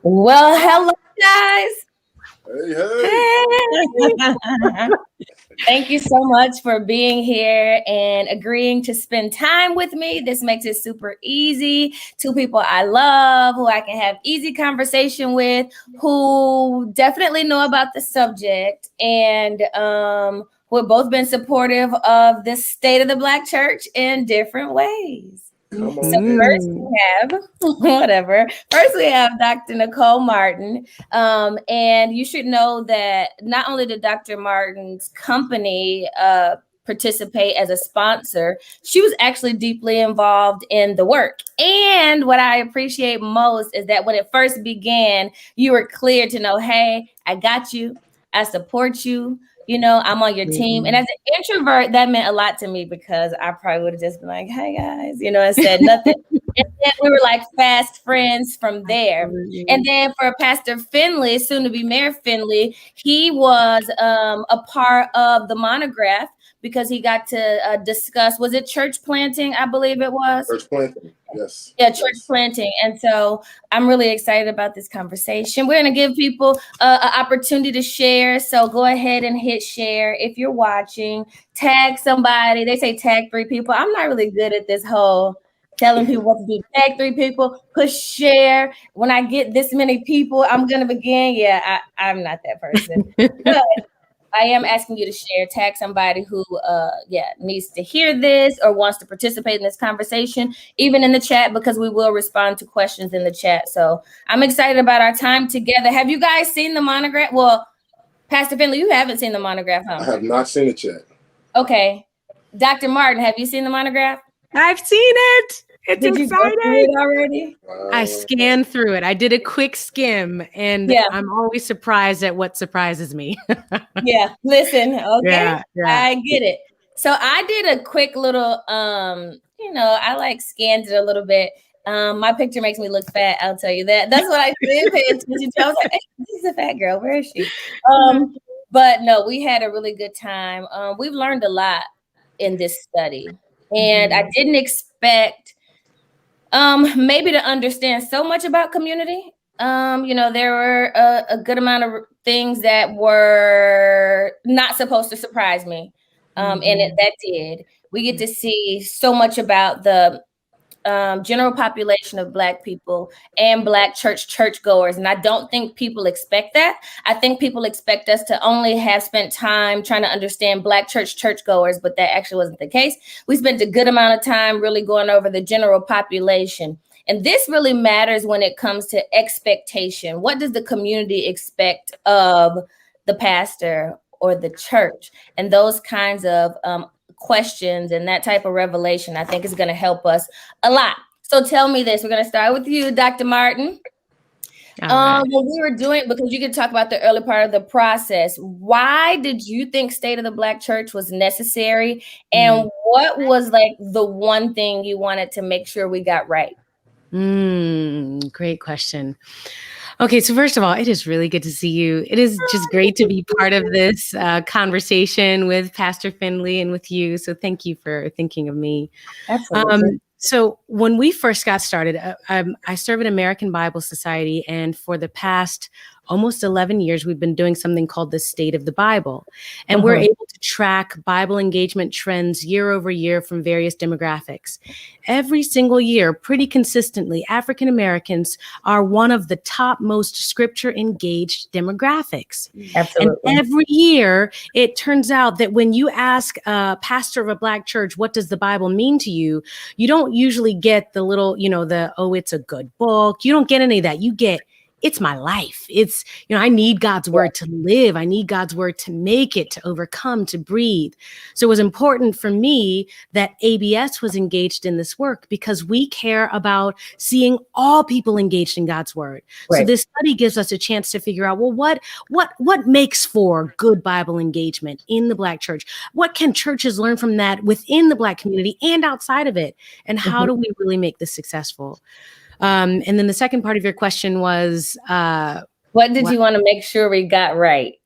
Well, hello, guys. Hey. Thank you so much for being here and agreeing to spend time with me. This makes it super easy. Two people I love, who I can have easy conversation with, who definitely know about the subject, and who have both been supportive of the state of the Black church in different ways. Come So on. first we have whatever. First we have Dr. Nicole Martin, and you should know that not only did Dr. Martin's company participate as a sponsor, she was actually deeply involved in the work. And what I appreciate most is that when it first began, you were clear to know, hey, I got you, I support you. You know, I'm on your team. And as an introvert, that meant a lot to me because I probably would have just been like, hey guys, you know, and said nothing. And then we were like fast friends from there. And then for Pastor Finley, soon to be Mayor Finley, he was a part of the monograph because he got to discuss, was it church planting? I believe it was. Church planting, yes. Yeah, church planting. And so I'm really excited about this conversation. We're going to give people an opportunity to share. So go ahead and hit share. If you're watching, tag somebody. They say tag 3 people. I'm not really good at this whole telling people what to do. Tag 3 people, push share. When I get this many people, I'm going to begin. Yeah, I'm not that person. But I am asking you to share, tag somebody who needs to hear this or wants to participate in this conversation, even in the chat, because we will respond to questions in the chat. So I'm excited about our time together. Have you guys seen the monograph? Well, Pastor Finley, you haven't seen the monograph, huh? I have not seen it yet. Okay. Dr. Martin, have you seen the monograph? I've seen it. It's Did you go through it already? I scanned through it. I did a quick skim, and I'm always surprised at what surprises me. Yeah, listen, okay, Yeah. I get it. So I did a quick little, I like scanned it a little bit. My picture makes me look fat, I'll tell you that. That's what I did pay attention to. I was like, hey, this is a fat girl. Where is she? But no, we had a really good time. We've learned a lot in this study, and I didn't expect maybe to understand so much about community. There were a good amount of things that were not supposed to surprise me. And that did. We get to see so much about the general population of Black people and Black churchgoers. And I don't think people expect that. I think people expect us to only have spent time trying to understand Black churchgoers, but that actually wasn't the case. We spent a good amount of time really going over the general population. And this really matters when it comes to expectation. What does the community expect of the pastor or the church? And those kinds of questions and that type of revelation, I think, is going to help us a lot. So tell me this. We're going to start with you, Dr. Martin. When we were doing, because you could talk about the early part of the process, why did you think State of the Black Church was necessary? And what was like the one thing you wanted to make sure we got right? Great question. Okay, so first of all, it is really good to see you. It is just great to be part of this conversation with Pastor Finley and with you. So thank you for thinking of me. Absolutely. So when we first got started, I serve at American Bible Society, and for the past almost 11 years, we've been doing something called the State of the Bible. And we're able to track Bible engagement trends year over year from various demographics. Every single year, pretty consistently, African Americans are one of the top most scripture engaged demographics. Absolutely. And every year, it turns out that when you ask a pastor of a Black church, what does the Bible mean to you? You don't usually get the little, it's a good book. You don't get any of that. You get, it's my life. It's, I need God's word to live. I need God's word to make it, to overcome, to breathe. So it was important for me that ABS was engaged in this work because we care about seeing all people engaged in God's word. Right. So this study gives us a chance to figure out, well, what makes for good Bible engagement in the Black church? What can churches learn from that within the Black community and outside of it? And how do we really make this successful? And then the second part of your question was, what did you want to make sure we got right?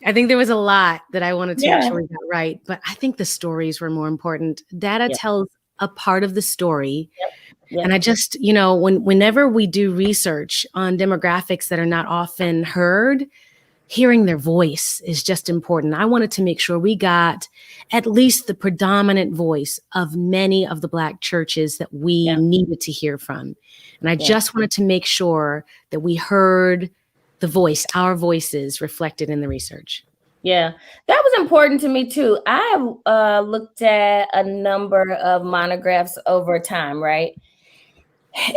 I think there was a lot that I wanted to make sure we got right, but I think the stories were more important. Data tells a part of the story. Yep. And I just, you know, whenever we do research on demographics that are not often heard, hearing their voice is just important. I wanted to make sure we got at least the predominant voice of many of the Black churches that we needed to hear from. And I just wanted to make sure that we heard the voice, our voices reflected in the research. Yeah, that was important to me too. I looked at a number of monographs over time, right?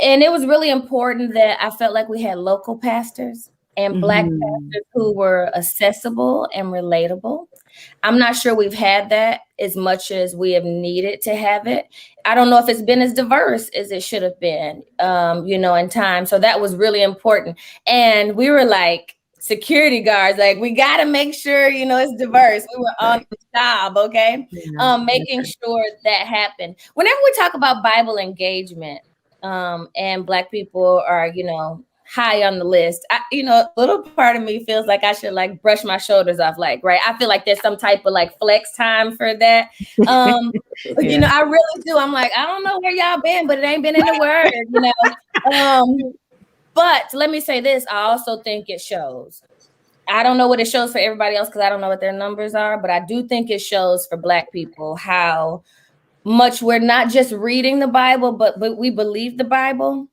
And it was really important that I felt like we had local pastors and Black pastors who were accessible and relatable. I'm not sure we've had that as much as we have needed to have it. I don't know if it's been as diverse as it should have been, you know, in time. So that was really important. And we were like security guards, like we got to make sure, you know, it's diverse. We were on the job, okay? Making sure that happened. Whenever we talk about Bible engagement, and Black people are, you know, high on the list, you know, a little part of me feels like I should like brush my shoulders off, like, right? I feel like there's some type of like flex time for that. You know, I really do. I'm like, I don't know where y'all been, but it ain't been in the word, you know. But let me say this, I also think it shows. I don't know what it shows for everybody else because I don't know what their numbers are, but I do think it shows for Black people how much we're not just reading the Bible, but we believe the Bible.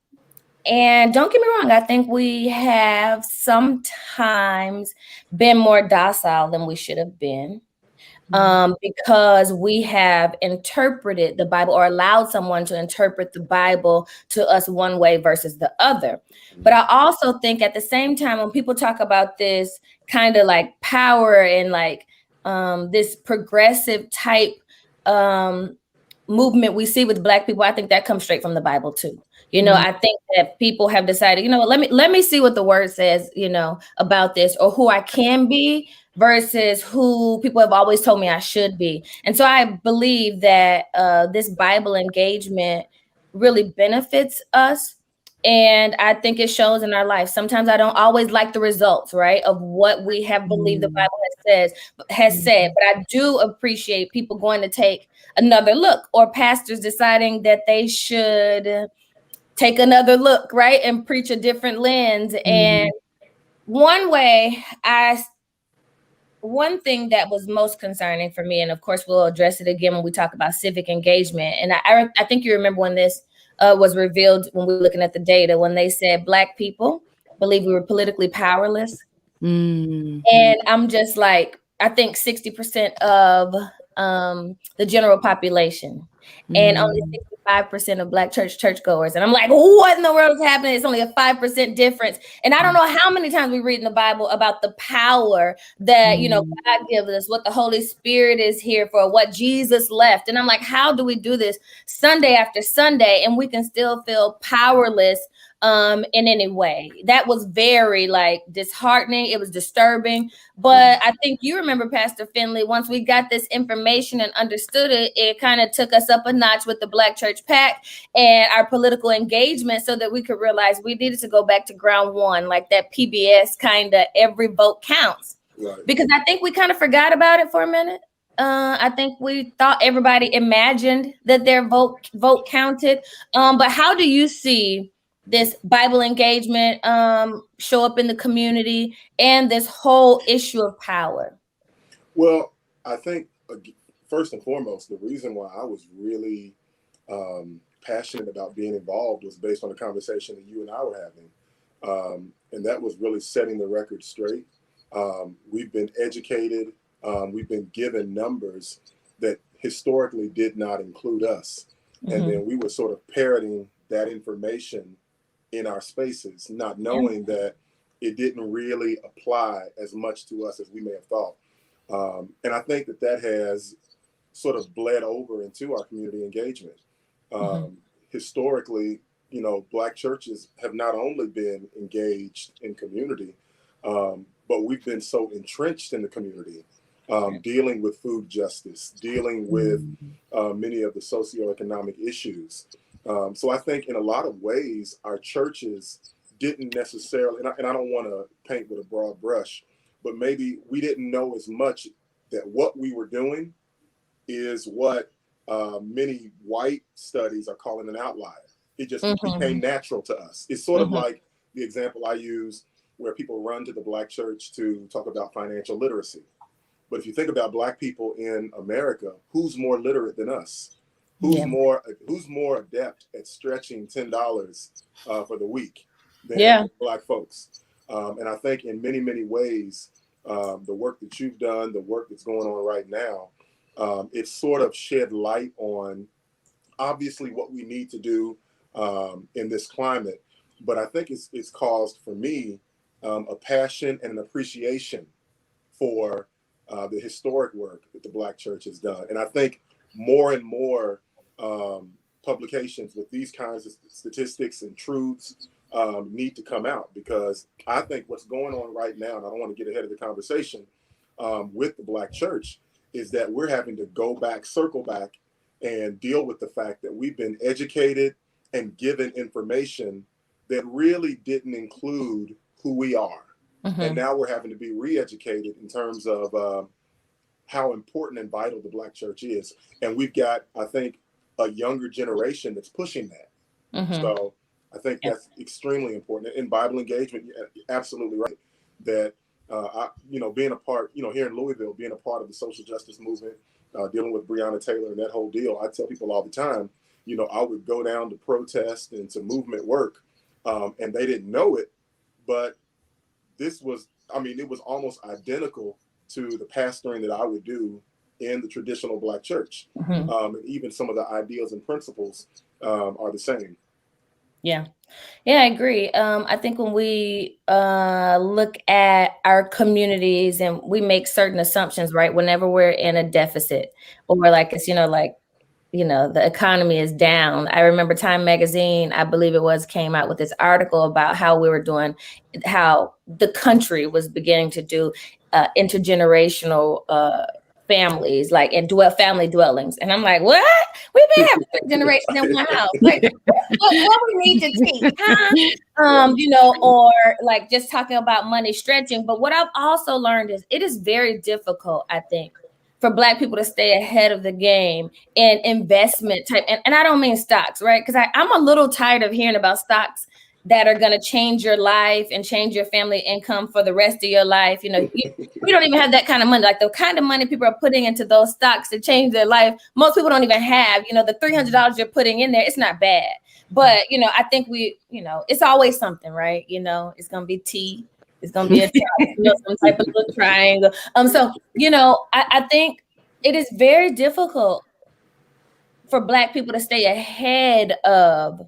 And don't get me wrong, I think we have sometimes been more docile than we should have been, because we have interpreted the Bible or allowed someone to interpret the Bible to us one way versus the other. But I also think at the same time, when people talk about this kind of like power and like this progressive type movement we see with Black people, I think that comes straight from the Bible too. You know, I think that people have decided, you know, let me see what the word says, you know, about this, or who I can be versus who people have always told me I should be. And so I believe that this Bible engagement really benefits us. And I think it shows in our life. Sometimes I don't always like the results, right, of what we have believed the Bible has said, but I do appreciate people going to take another look, or pastors deciding that they should take another look, right, and preach a different lens. And one thing that was most concerning for me, and of course we'll address it again when we talk about civic engagement, and I think you remember when this was revealed, when we were looking at the data, when they said Black people believe we were politically powerless. And I'm just like, I think 60% of the general population, and only 65% of Black churchgoers. And I'm like, what in the world is happening? It's only a 5% difference. And I don't know how many times we read in the Bible about the power that, you know, God gives us, what the Holy Spirit is here for, what Jesus left. And I'm like, how do we do this Sunday after Sunday and we can still feel powerless in any way? That was very like disheartening. It was disturbing. But I think you remember, Pastor Finley, once we got this information and understood it, it kind of took us up a notch with the Black Church PAC and our political engagement, so that we could realize we needed to go back to ground one, like that PBS kind of every vote counts. Right. Because I think we kind of forgot about it for a minute. I think we thought everybody imagined that their vote counted. But how do you see this Bible engagement show up in the community and this whole issue of power? Well, I think first and foremost, the reason why I was really passionate about being involved was based on the conversation that you and I were having. And that was really setting the record straight. We've been educated. We've been given numbers that historically did not include us. And then we were sort of parroting that information in our spaces, not knowing that it didn't really apply as much to us as we may have thought. And I think that has sort of bled over into our community engagement. Historically, you know, Black churches have not only been engaged in community, but we've been so entrenched in the community, dealing with food justice, dealing with many of the socioeconomic issues. So I think in a lot of ways, our churches didn't necessarily, and I don't want to paint with a broad brush, but maybe we didn't know as much that what we were doing is what many white studies are calling an outlier. It just Mm-hmm. became natural to us. It's sort Mm-hmm. of like the example I use where people run to the Black church to talk about financial literacy. But if you think about Black people in America, who's more literate than us? Who's Yeah. more adept at stretching $10 for the week than Yeah. Black folks? And I think in many, many ways, the work that you've done, the work that's going on right now, it's sort of shed light on obviously what we need to do in this climate. But I think it's caused for me a passion and an appreciation for the historic work that the Black church has done. And I think more and more publications with these kinds of statistics and truths need to come out, because I think what's going on right now, and I don't want to get ahead of the conversation with the Black church, is that we're having to go back, circle back, and deal with the fact that we've been educated and given information that really didn't include who we are. Mm-hmm. And now we're having to be re-educated in terms of how important and vital the Black church is. And we've got, I think, a younger generation that's pushing that. Mm-hmm. So I think that's extremely important. In Bible engagement, you're absolutely right. That, being a part, here in Louisville, being a part of the social justice movement, dealing with Breonna Taylor and that whole deal, I tell people all the time, I would go down to protest and to movement work, and they didn't know it, but it was almost identical to the pastoring that I would do in the traditional Black church. Mm-hmm. And even some of the ideals and principles are the same. Yeah, I agree. I think when we look at our communities and we make certain assumptions, right, whenever we're in a deficit or like it's, the economy is down. I remember Time Magazine, I believe it was, came out with this article about how we were doing, how the country was beginning to do intergenerational families, like, and family dwellings. And I'm like, what? We've been having 3 generations in one house. Like, what we need to teach, huh? Or like just talking about money stretching. But what I've also learned is it is very difficult, I think, for Black people to stay ahead of the game in investment type. And I don't mean stocks, right? Because I'm a little tired of hearing about stocks that are going to change your life and change your family income for the rest of your life. We don't even have that kind of money. Like the kind of money people are putting into those stocks to change their life, most people don't even have. The $300 you're putting in there, it's not bad. But, I think it's always something, right? It's going to be tea. It's going to be some type of little triangle. I think it is very difficult for Black people to stay ahead of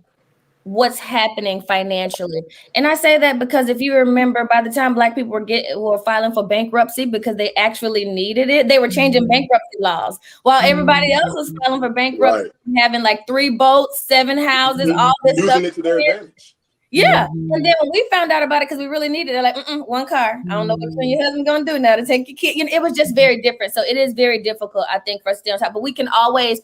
what's happening financially. And I say that because if you remember, by the time Black people were filing for bankruptcy because they actually needed it, they were changing bankruptcy laws while everybody else was filing for bankruptcy, right, having like 3 boats, 7 houses, all this using stuff. It to their advantage. Yeah. And then when we found out about it, because we really needed it, like, 1 car. I don't know what you and your husband going to do now to take your kid. It was just very different. So it is very difficult, I think, for us to stay on top. But we can always,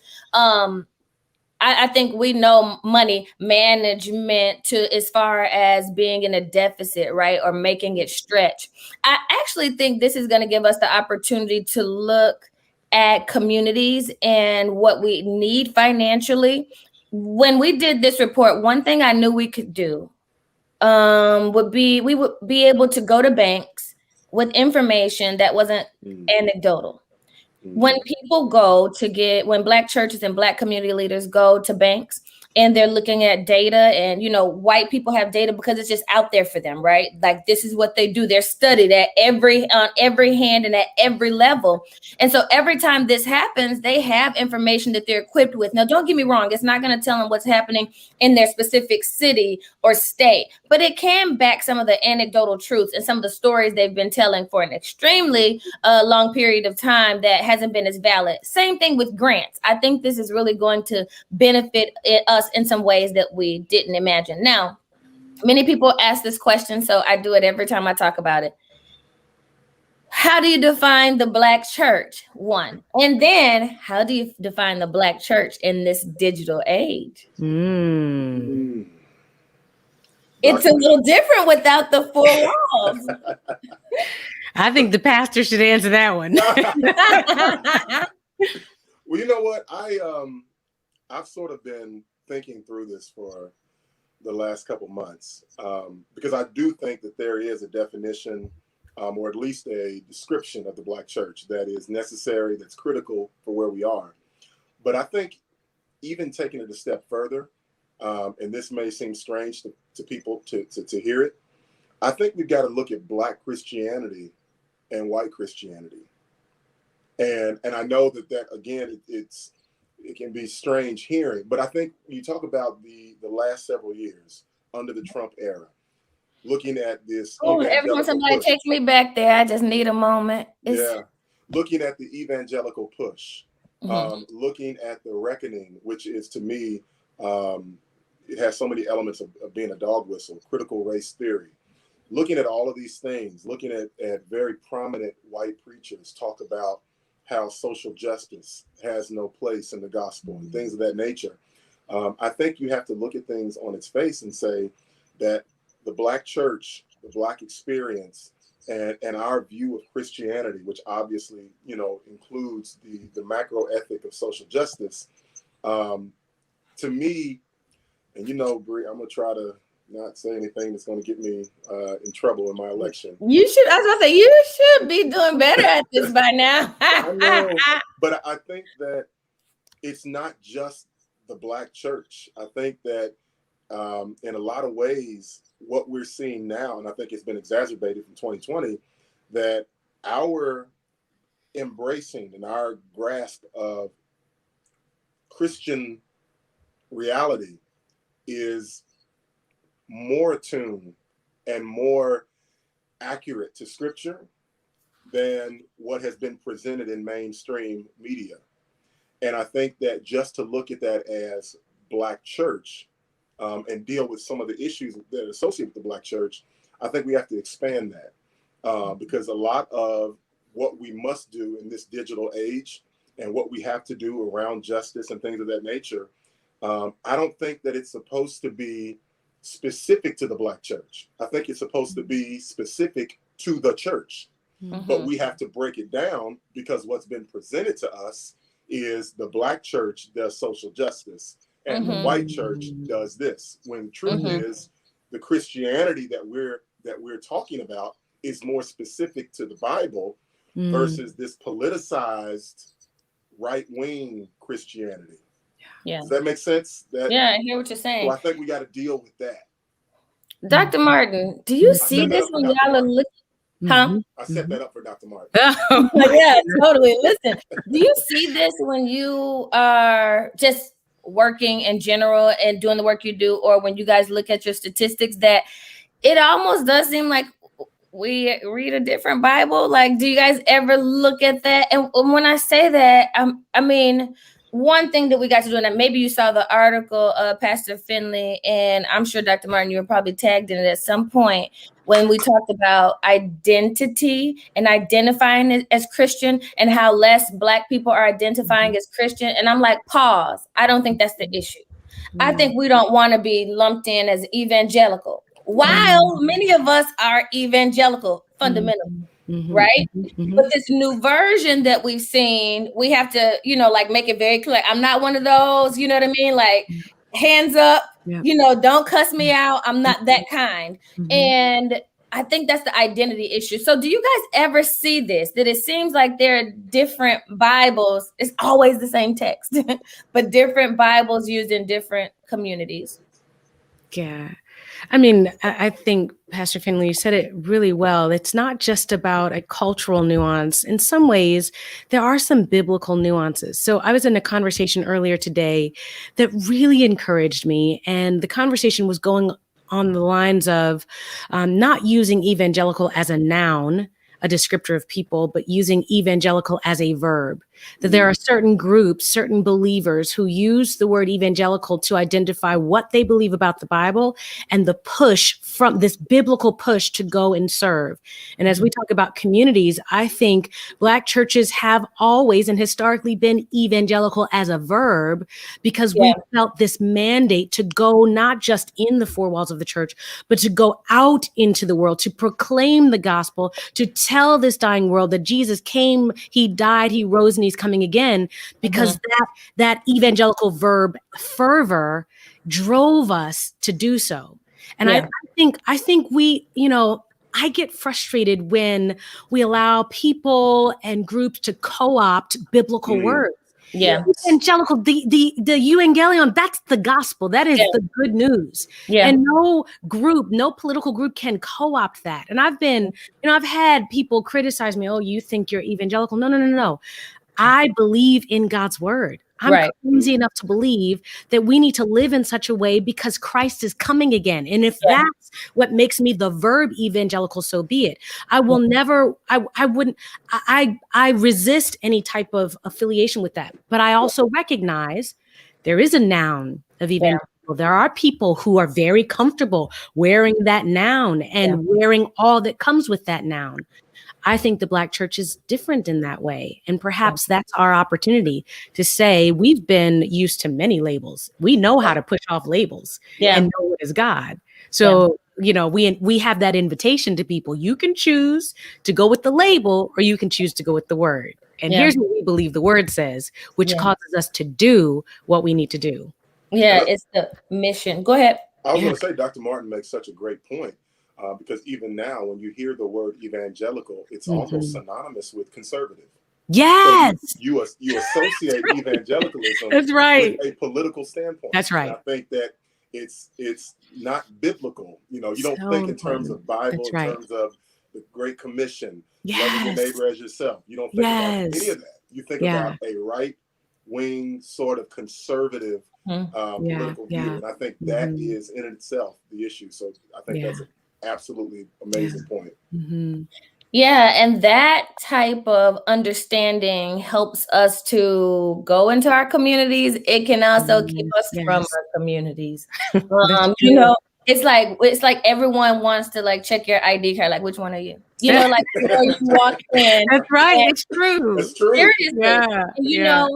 I think we know money management to as far as being in a deficit, right? Or making it stretch. I actually think this is going to give us the opportunity to look at communities and what we need financially. When we did this report, one thing I knew we could do would be able to go to banks with information that wasn't anecdotal. When people when Black churches and Black community leaders go to banks and they're looking at data and, white people have data because it's just out there for them, right? Like this is what they do. They're studied at on every hand and at every level. And so every time this happens, they have information that they're equipped with. Now, don't get me wrong. It's not going to tell them what's happening in their specific city or state, but it can back some of the anecdotal truths and some of the stories they've been telling for an extremely long period of time that hasn't been as valid. Same thing with grants. I think this is really going to benefit us in some ways that we didn't imagine. Now, many people ask this question, so I do it every time I talk about it. How do you define the Black church? 1. And then how do you define the Black church in this digital age? It's a little different without the 4 walls. I think the pastor should answer that one. Well, you know what? I've sort of been thinking through this for the last couple months because I do think that there is a definition or at least a description of the Black church that is necessary, that's critical for where we are. But I think even taking it a step further, and this may seem strange to people to hear it, I think we've got to look at Black Christianity and white Christianity. And I know that again, it can be strange hearing, but I think when you talk about the last several years under the Trump era, looking at this. Oh, every time somebody takes me back there, I just need a moment. Looking at the evangelical push, looking at the reckoning, which is to me, it has so many elements of being a dog whistle, critical race theory. Looking at all of these things, looking at very prominent white preachers talk about how social justice has no place in the gospel and things of that nature. I think you have to look at things on its face and say that the Black church, the Black experience, and our view of Christianity, which obviously, includes the macro ethic of social justice, to me, and Bree, I'm gonna try to not say anything that's going to get me in trouble in my election. You should. I was going to say you should be doing better at this by now. I know, but I think that it's not just the Black church. I think that in a lot of ways, what we're seeing now, and I think it's been exacerbated from 2020, that our embracing and our grasp of Christian reality is more attuned and more accurate to scripture than what has been presented in mainstream media. And I think that just to look at that as Black church and deal with some of the issues that are associated with the Black church, I think we have to expand that because a lot of what we must do in this digital age and what we have to do around justice and things of that nature, I don't think that it's supposed to be specific to the Black church. I think it's supposed to be specific to the church, but we have to break it down because what's been presented to us is the Black church does social justice and the white church does this. When the truth is, the Christianity that we're talking about is more specific to the Bible versus this politicized right-wing Christianity. Yeah. Does that make sense? I hear what you're saying. So I think we got to deal with that. Dr. Martin, do you see this when y'all are looking? Huh? I set that up for Dr. Martin. Yeah, totally. Listen, do you see this when you are just working in general and doing the work you do, or when you guys look at your statistics, that it almost does seem like we read a different Bible? Like, do you guys ever look at that? And when I say that, I mean, one thing that we got to do, and maybe you saw the article, Pastor Finley, and I'm sure Dr. Martin, you were probably tagged in it at some point when we talked about identity and identifying as Christian and how less Black people are identifying as Christian. And I'm like, pause. I don't think that's the issue. I think we don't want to be lumped in as evangelical, while many of us are evangelical fundamentally. Right? But this new version that we've seen, we have to, like make it very clear. I'm not one of those, you know what I mean? Like hands up, don't cuss me out. I'm not that kind. And I think that's the identity issue. So do you guys ever see this, that it seems like there are different Bibles? It's always the same text, but different Bibles used in different communities. Yeah. I mean, I think, Pastor Finley, you said it really well. It's not just about a cultural nuance. In some ways, there are some biblical nuances. So I was in a conversation earlier today that really encouraged me. And the conversation was going on the lines of not using evangelical as a noun, a descriptor of people, but using evangelical as a verb. That there are certain groups, certain believers who use the word evangelical to identify what they believe about the Bible and the push from this biblical push to go and serve. And as we talk about communities, I think Black churches have always and historically been evangelical as a verb because we felt this mandate to go not just in the four walls of the church, but to go out into the world, to proclaim the gospel, to tell this dying world that Jesus came, he died, he rose, and and he's coming again, because that evangelical verb fervor drove us to do so. And I think we, I get frustrated when we allow people and groups to co-opt biblical words. Yeah. Evangelical, the euangelion, that's the gospel. That is the good news. Yeah. And no political group can co-opt that. And I've had people criticize me, oh, you think you're evangelical. No. I believe in God's word. I'm crazy enough to believe that we need to live in such a way because Christ is coming again. And if that's what makes me the verb evangelical, so be it. I will never, I resist any type of affiliation with that. But I also recognize there is a noun of evangelical. There are people who are very comfortable wearing that noun and wearing all that comes with that noun. I think the Black church is different in that way. And perhaps that's our opportunity to say we've been used to many labels. We know how to push off labels and know what is God. So, we have that invitation to people. You can choose to go with the label or you can choose to go with the word. And here's what we believe the word says, which causes us to do what we need to do. Yeah, it's the mission. Go ahead. I was going to say, Dr. Martin makes such a great point. Because even now, when you hear the word evangelical, it's almost synonymous with conservative. Yes. So you associate evangelicalism with a political standpoint. That's right. And I think that it's not biblical. You don't think in terms of Bible, in terms of the Great Commission, loving your neighbor as yourself. You don't think about any of that. You think about a right-wing sort of conservative political view. And I think that is in itself the issue. So I think that's absolutely amazing point. Yeah, and that type of understanding helps us to go into our communities. It can also keep us from our communities. It's like everyone wants to like check your ID card. Like, which one are you? You walk in. That's right. It's true. It's true. Seriously. Yeah.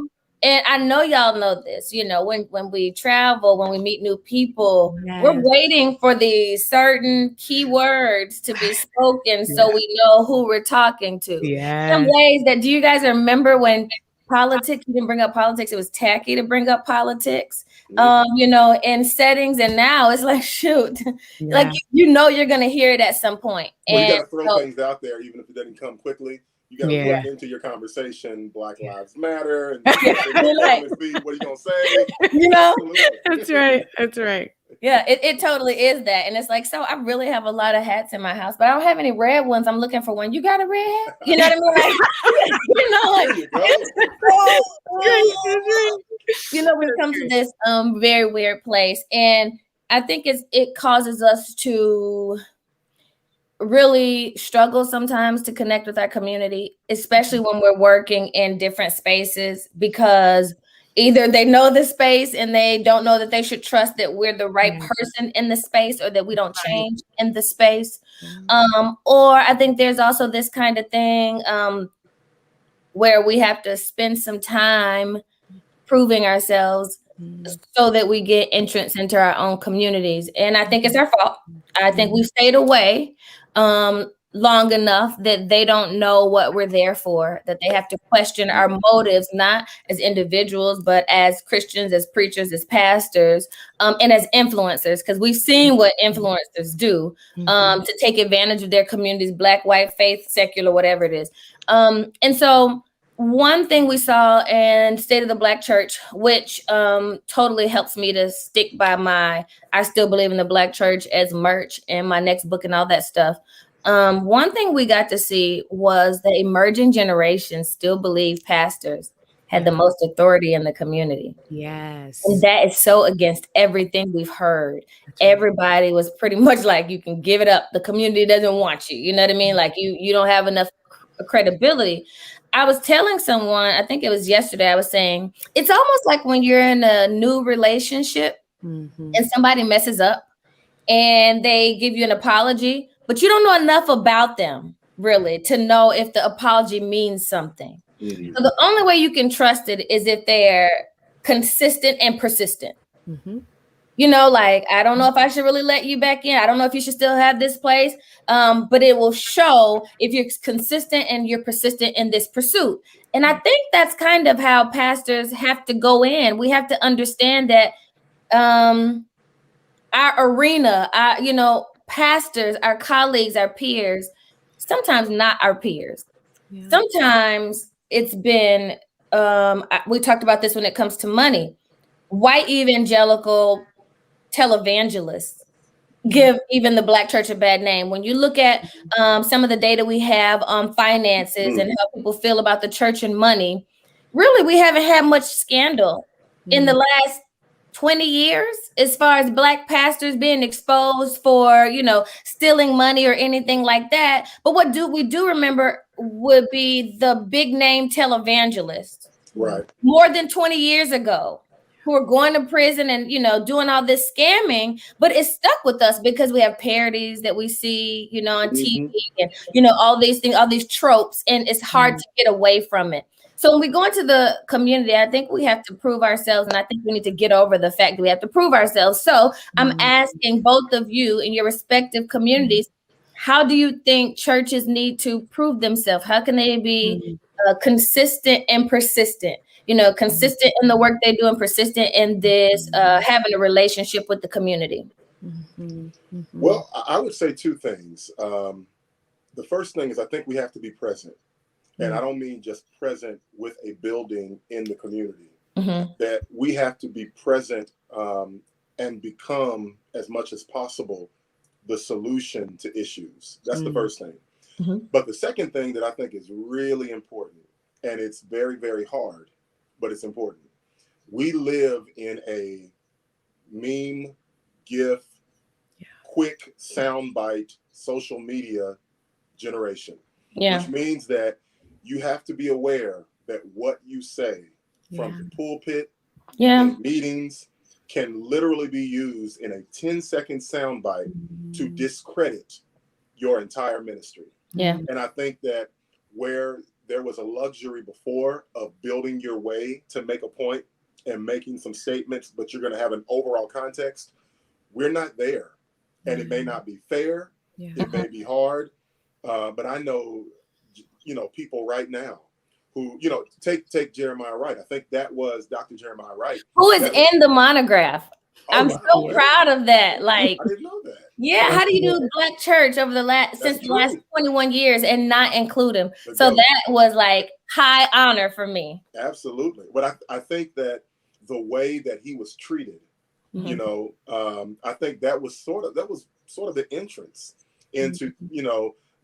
And I know y'all know this, when we travel, when we meet new people, we're waiting for these certain keywords to be spoken so we know who we're talking to. Some ways that, do you guys remember when politics, you didn't bring up politics, it was tacky to bring up politics, in settings, and now it's like, shoot, like, you're going to hear it at some point. Well, you got to throw things out there, even if it doesn't come quickly. You got to put into your conversation Black Lives Matter. And what are you going to say? That's right. Yeah, it totally is that. And it's like, so I really have a lot of hats in my house, but I don't have any red ones. I'm looking for one. You got a red hat? You know what I mean? We come to this very weird place. And I think it causes us to really struggle sometimes to connect with our community, especially when we're working in different spaces, because either they know the space and they don't know that they should trust that we're the right person in the space, or that we don't change in the space. Or I think there's also this kind of thing where we have to spend some time proving ourselves so that we get entrance into our own communities. And I think it's our fault. I think we've stayed away long enough that they don't know what we're there for, that they have to question our motives, not as individuals, but as Christians, as preachers, as pastors, and as influencers, because we've seen what influencers do to take advantage of their communities, Black, white, faith, secular, whatever it is. And so one thing we saw in State of the Black Church, which totally helps me to stick by I still believe in the Black church as merch and my next book and all that stuff. One thing we got to see was the emerging generation still believe pastors had the most authority in the community. Yes. And that is so against everything we've heard. Everybody was pretty much like, you can give it up. The community doesn't want you. You know what I mean? Like you don't have enough credibility. I was telling someone, I think it was yesterday, I was saying, it's almost like when you're in a new relationship and somebody messes up and they give you an apology, but you don't know enough about them really to know if the apology means something. So the only way you can trust it is if they're consistent and persistent. Like, I don't know if I should really let you back in. I don't know if you should still have this place. But it will show if you're consistent and you're persistent in this pursuit. And I think that's kind of how pastors have to go in. We have to understand that our arena, pastors, our colleagues, our peers, sometimes not our peers. Yeah. Sometimes it's been, we talked about this when it comes to money. White evangelical televangelists give even the Black church a bad name. When you look at some of the data we have on finances and how people feel about the church and money, really, we haven't had much scandal in the last 20 years as far as Black pastors being exposed for, stealing money or anything like that. But what we do remember would be the big name televangelists. Right. More than 20 years ago, who are going to prison and, doing all this scamming, but it's stuck with us because we have parodies that we see, on TV and, all these things, all these tropes, and it's hard to get away from it. So when we go into the community, I think we have to prove ourselves, and I think we need to get over the fact that we have to prove ourselves. So I'm asking both of you in your respective communities, how do you think churches need to prove themselves? How can they be consistent and persistent? Consistent in the work they do and persistent in this, having a relationship with the community? Well, I would say two things. The first thing is I think we have to be present. And I don't mean just present with a building in the community, that we have to be present and become, as much as possible, the solution to issues. That's the first thing. But the second thing that I think is really important, and it's very, very hard, but it's important. We live in a meme, GIF, quick soundbite, social media generation, which means that you have to be aware that what you say from the pulpit in meetings can literally be used in a 10-second soundbite to discredit your entire ministry. And I think that where there was a luxury before of building your way to make a point and making some statements, but you're going to have an overall context, we're not there. And it may not be fair. It may be hard. But I know, people right now who, take Jeremiah Wright. I think that was Dr. Jeremiah Wright. Who is in the monograph. I'm so proud of that. Like, I didn't know that. Yeah, how do you do Black church over the last 21 years and not include him? So that was like high honor for me. Absolutely. But I think that the way that he was treated, I think that was sort of the entrance into,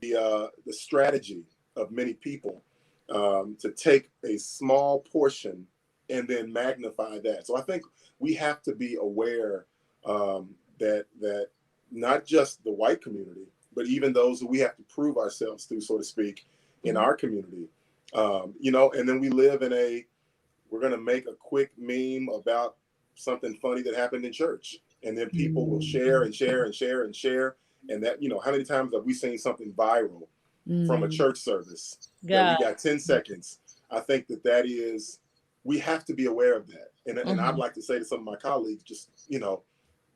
the strategy of many people to take a small portion and then magnify that. So I think we have to be aware that not just the white community, but even those who we have to prove ourselves to, so to speak, in our community, and then we live in we're going to make a quick meme about something funny that happened in church. And then people will share and share and share and share. And that, how many times have we seen something viral from a church service that we got 10 seconds? I think that is, we have to be aware of that. And I'd like to say to some of my colleagues, just,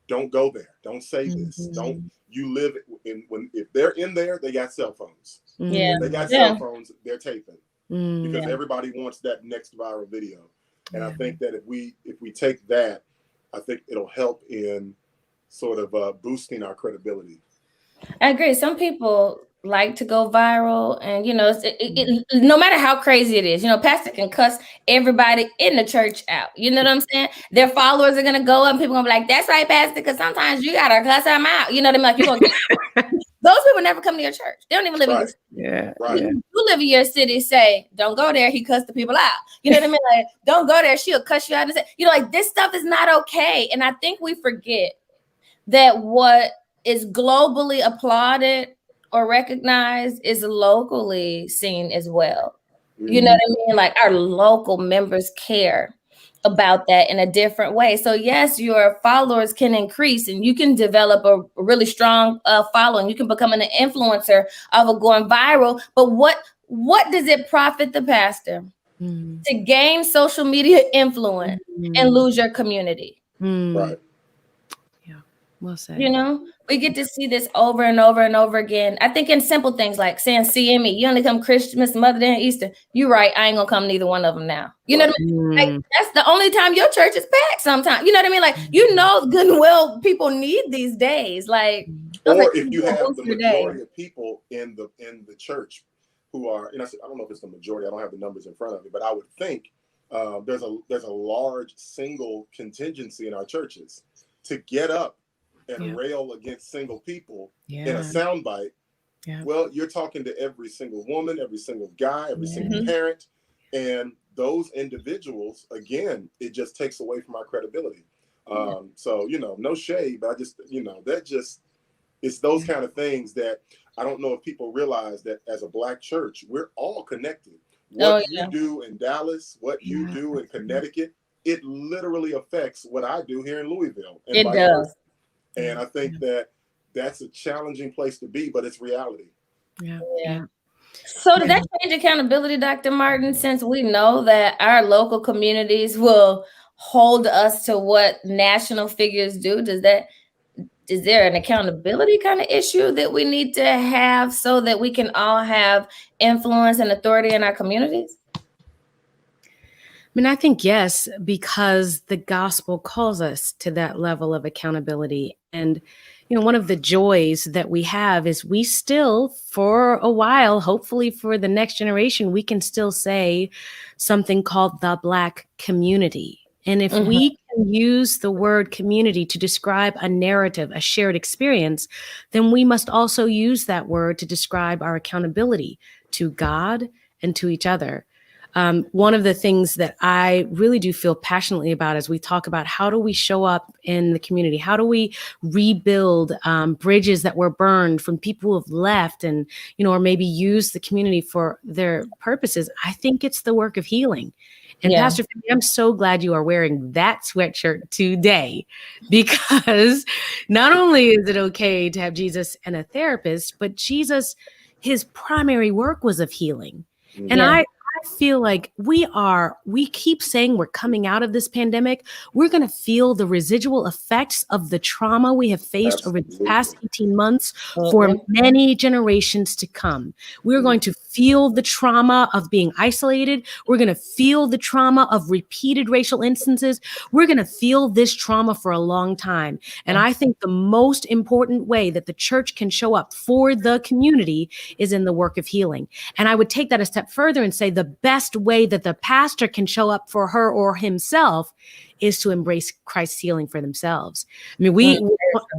don't go there. Don't say this. Don't, you live in, if they're in there, they got cell phones. If they got cell phones, they're taping because everybody wants that next viral video. And I think that if we take that, I think it'll help in sort of boosting our credibility. I agree. Some people like to go viral, and no matter how crazy it is, pastor can cuss everybody in the church out. You know what I'm saying? Their followers are gonna go up, and people are gonna be like, "That's right, pastor," because sometimes you gotta cuss them out. You know what I mean? Like those people never come to your church. They don't even live in your city. You live in your city. Say, "Don't go there." He cussed the people out. You know what I mean? Like, don't go there. She'll cuss you out and say, like this stuff is not okay. And I think we forget that what is globally applauded or recognized is locally seen as well. You know what I mean? Like our local members care about that in a different way. So yes, your followers can increase and you can develop a really strong following. You can become an influencer of going viral. But what does it profit the pastor to gain social media influence and lose your community? Right. Well said. You know, we get to see this over and over and over again. I think in simple things like saying CME, you only come Christmas, Mother Day, and Easter. You're right. I ain't gonna come neither one of them now. You know what I mean? Like, that's the only time your church is packed sometimes. You know what I mean? Like, you know, good and well, people need these days. Like, Or like, if you have the majority of people in the church who are, and I don't know if it's the majority, I don't have the numbers in front of me, but I would think there's a large single contingency in our churches to get up and rail against single people in a soundbite. Yeah. Well, you're talking to every single woman, every single guy, every single parent, and those individuals, again, it just takes away from our credibility. So, you know, no shade, but I just, you know, it's those kind of things that I don't know if people realize that as a Black church, we're all connected. What you do in Dallas, what you do in Connecticut, it literally affects what I do here in Louisville. And it does. And I think that's a challenging place to be, but it's reality. Yeah. So does that change accountability, Dr. Martin, since we know that our local communities will hold us to what national figures do? Is there an accountability kind of issue that we need to have so that we can all have influence and authority in our communities? I mean, I think yes, because the gospel calls us to that level of accountability. And, you know, one of the joys that we have is we still, for a while, hopefully for the next generation, we can still say something called the Black community. And if we can use the word community to describe a narrative, a shared experience, then we must also use that word to describe our accountability to God and to each other. One of the things that I really do feel passionately about as we talk about how do we show up in the community, how do we rebuild bridges that were burned from people who have left and, you know, or maybe use the community for their purposes, I think it's the work of healing. And Pastor Finney, I'm so glad you are wearing that sweatshirt today, because not only is it okay to have Jesus and a therapist, but Jesus, his primary work was of healing. And I feel like we keep saying we're coming out of this pandemic. We're going to feel the residual effects of the trauma we have faced over the past 18 months for many generations to come. We're going to feel the trauma of being isolated. We're going to feel the trauma of repeated racial instances. We're going to feel this trauma for a long time. And I think the most important way that the church can show up for the community is in the work of healing. And I would take that a step further and say the best way that the pastor can show up for her or himself is to embrace Christ's healing for themselves. I mean,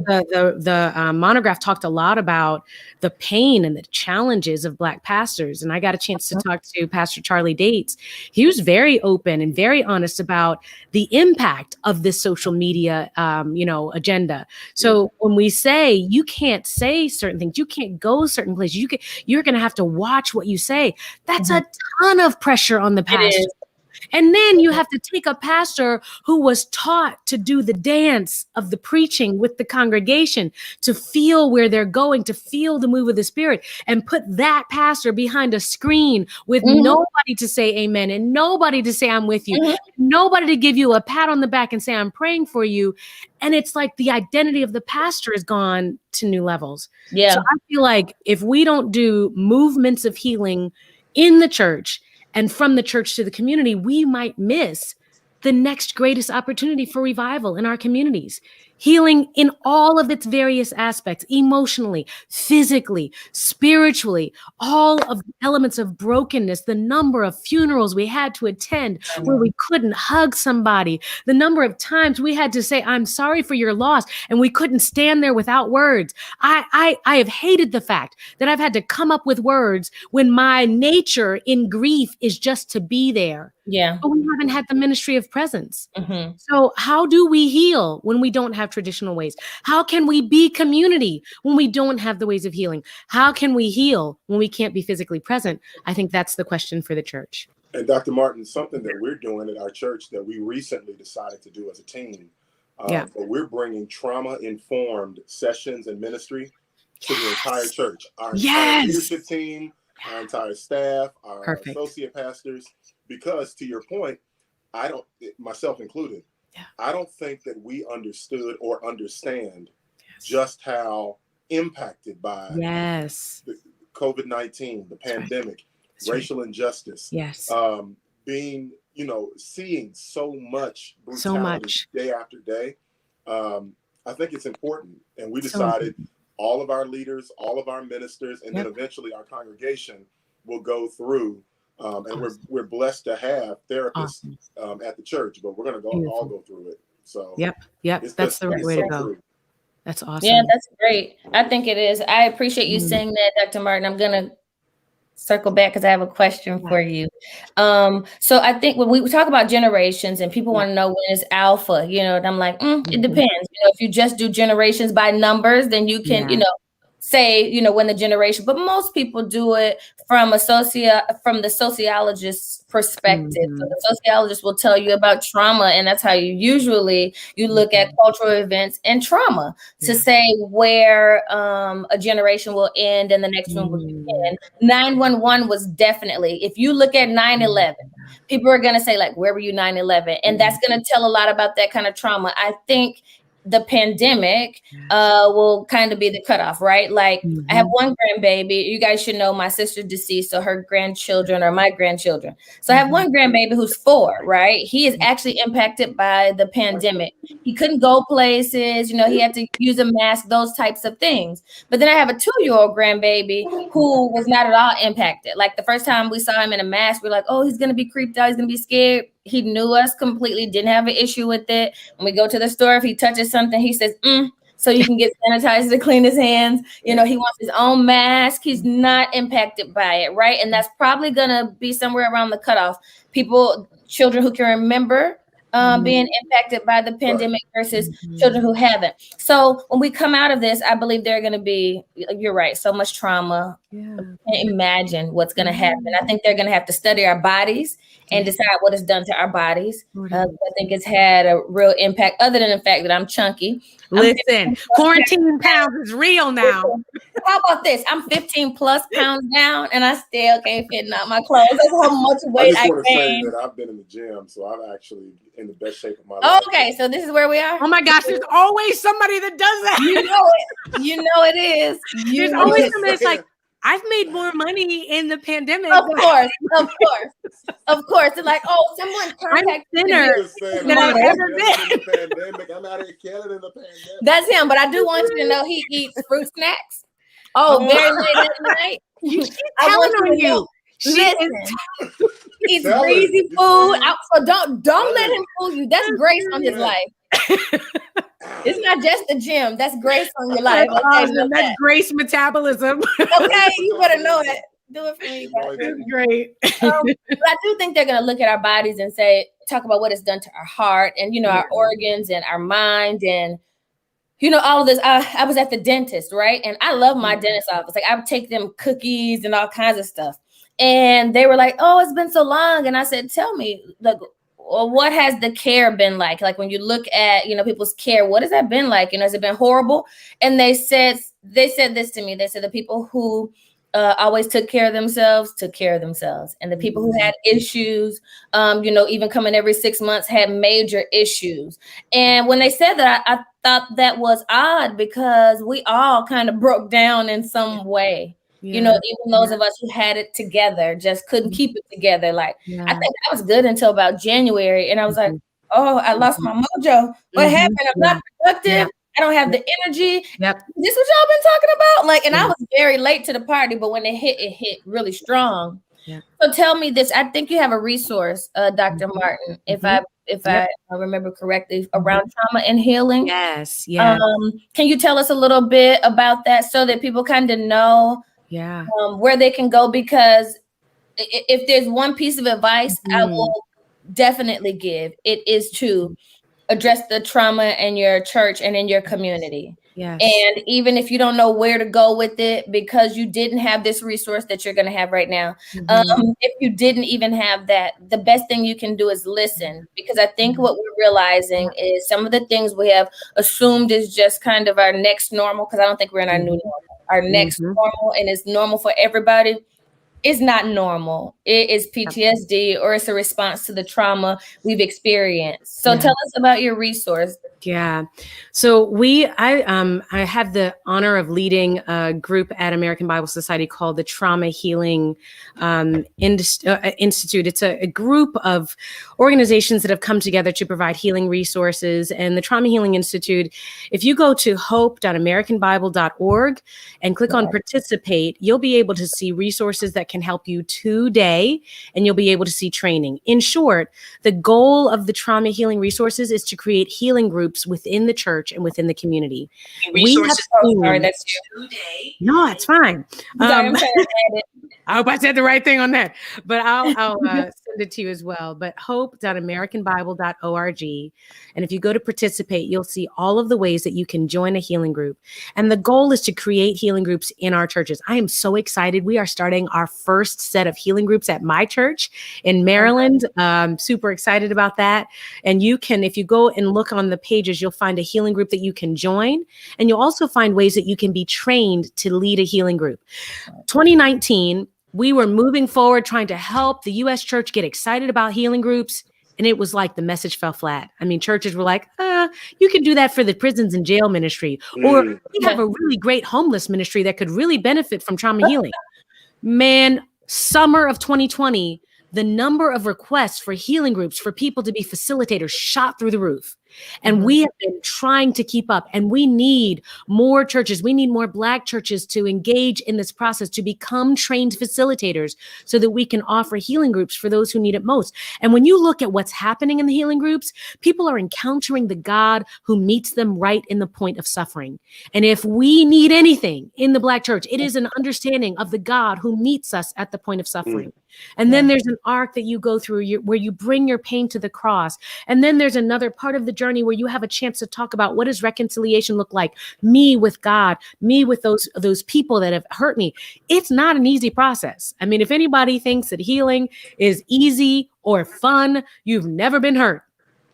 the monograph talked a lot about the pain and the challenges of Black pastors. And I got a chance to talk to Pastor Charlie Dates. He was very open and very honest about the impact of this social media, agenda. So when we say you can't say certain things, you can't go certain places, you're going to have to watch what you say. That's a ton of pressure on the pastor. And then you have to take a pastor who was taught to do the dance of the preaching with the congregation, to feel where they're going, to feel the move of the Spirit, and put that pastor behind a screen with nobody to say amen and nobody to say I'm with you, nobody to give you a pat on the back and say I'm praying for you. And it's like the identity of the pastor has gone to new levels. So I feel like if we don't do movements of healing in the church and from the church to the community, we might miss the next greatest opportunity for revival in our communities. Healing in all of its various aspects, emotionally, physically, spiritually, all of the elements of brokenness, the number of funerals we had to attend where we couldn't hug somebody, the number of times we had to say, I'm sorry for your loss, and we couldn't stand there without words. I have hated the fact that I've had to come up with words when my nature in grief is just to be there. But we haven't had the ministry of presence. So how do we heal when we don't have traditional ways? How can we be community when we don't have the ways of healing? How can we heal when we can't be physically present? I think that's the question for the church. And Dr. Martin, something that we're doing at our church that we recently decided to do as a team, but we're bringing trauma-informed sessions and ministry to the entire church. Our entire leadership team, our entire staff, our associate pastors. Because to your point, myself included, I don't think that we understood or understand just how impacted by Yes. the COVID-19, the pandemic, racial injustice, Yes. being, seeing so much brutality So much. day after day. I think it's important. And we decided all of our leaders, all of our ministers, and then eventually our congregation will go through. And we're blessed to have therapists at the church, but we're going to all go through it. So that's the right way to go. That's awesome. Yeah, that's great. I think it is. I appreciate you saying that, Dr. Martin. I'm going to circle back because I have a question for you. So I think when we talk about generations and people want to know when is alpha, and I'm like, it depends. If you just do generations by numbers, then you can, say, when the generation, but most people do it from the sociologist's perspective. So the sociologist will tell you about trauma, and that's how you look at cultural events and trauma to say where a generation will end and the next one will begin. 911 was definitely, if you look at 9/11, people are going to say, like, where were you 9/11? And that's going to tell a lot about that kind of trauma. I think the pandemic will kind of be the cutoff, right? Like I have one grandbaby. You guys should know my sister's deceased, so her grandchildren are my grandchildren. So I have one grandbaby who's 4, right? He is actually impacted by the pandemic. He couldn't go places, he had to use a mask, those types of things. But then I have a 2-year-old grandbaby who was not at all impacted. Like the first time we saw him in a mask, we're like, oh, he's going to be creeped out. He's going to be scared. He knew us completely, didn't have an issue with it. When we go to the store, if he touches something, he says, so you can get sanitizer to clean his hands. He wants his own mask. He's not impacted by it, right? And that's probably going to be somewhere around the cutoff. Children who can remember being impacted by the pandemic versus children who haven't. So when we come out of this, I believe there are going to be, you're right, so much trauma. Can't imagine what's going to happen. I think they're going to have to study our bodies and decide what it's done to our bodies. I think it's had a real impact, other than the fact that I'm chunky. Listen, quarantine pounds is real now. How about this? I'm 15 plus pounds down and I still can't fit in my clothes. That's how much weight I just want to say gained. that I've been in the gym, so I'm actually in the best shape of my life. Okay, so this is where we are. Oh my gosh, there's always somebody that does that. You know it is. There's always somebody that's like, I've made more money in the pandemic. Of course. They're like, oh, someone contacted me. Than I've ever been. I'm out here killing in the pandemic. That's him, but I do want you to know he eats fruit snacks. Very late at night. She's telling on you. Listen, he's greasy food. So don't let him fool you. That's grace on his life. It's not just the gym. That's grace on your life. That's grace metabolism. Okay, you better know it. Do it for me. That's great. But I do think they're going to look at our bodies and talk about what it's done to our heart and, our organs and our mind and, all of this. I was at the dentist, right? And I love my dentist office. Like I would take them cookies and all kinds of stuff. And they were like, oh, it's been so long. And I said, tell me, like, well, what has the care been like? Like when you look at, people's care, what has that been like? Has it been horrible? And they said this to me. They said the people who always took care of themselves. And the people who had issues, even coming every 6 months had major issues. And when they said that, I thought that was odd because we all kind of broke down in some way. Even those of us who had it together just couldn't keep it together. Like I think I was good until about January. And I was like, oh, I lost my mojo. What happened? I'm not productive. I don't have the energy. This is what y'all been talking about? Like, and I was very late to the party, but when it hit really strong. So tell me this. I think you have a resource, Dr. Martin, if I remember correctly, around trauma and healing. Yes. Can you tell us a little bit about that so that people kind of know where they can go? Because if there's one piece of advice I will definitely give, it is to address the trauma in your church and in your community. Yes. And even if you don't know where to go with it because you didn't have this resource that you're going to have right now, if you didn't even have that, the best thing you can do is listen. Because I think what we're realizing is some of the things we have assumed is just kind of our next normal, because I don't think we're in our new normal. Our next normal, and it's normal for everybody, is not normal. It is PTSD or it's a response to the trauma we've experienced. So tell us about your resource. Yeah. So I have the honor of leading a group at American Bible Society called the Trauma Healing Institute. It's a group of organizations that have come together to provide healing resources. And the Trauma Healing Institute, if you go to hope.americanbible.org and click on participate, you'll be able to see resources that can help you today, and you'll be able to see training. In short, the goal of the Trauma Healing Resources is to create healing groups within the church and within the community. Sorry, that's you. No, it's fine. Sorry, I'm trying to add it. I hope I said the right thing on that, but I'll send it to you as well. But hope.americanbible.org. And if you go to participate, you'll see all of the ways that you can join a healing group. And the goal is to create healing groups in our churches. I am so excited. We are starting our first set of healing groups at my church in Maryland. Super excited about that. And you can, if you go and look on the pages, you'll find a healing group that you can join. And you'll also find ways that you can be trained to lead a healing group. 2019, we were moving forward, trying to help the U.S. church get excited about healing groups. And it was like the message fell flat. I mean, churches were like, you can do that for the prisons and jail ministry. Or we have a really great homeless ministry that could really benefit from trauma healing. Man, summer of 2020, the number of requests for healing groups for people to be facilitators shot through the roof. And we have been trying to keep up, and we need more churches. We need more Black churches to engage in this process, to become trained facilitators so that we can offer healing groups for those who need it most. And when you look at what's happening in the healing groups, people are encountering the God who meets them right in the point of suffering. And if we need anything in the Black church, it is an understanding of the God who meets us at the point of suffering. And then there's an arc that you go through where you bring your pain to the cross. And then there's another part of the journey where you have a chance to talk about, what does reconciliation look like? Me with God, me with those people that have hurt me. It's not an easy process. I mean, if anybody thinks that healing is easy or fun, you've never been hurt.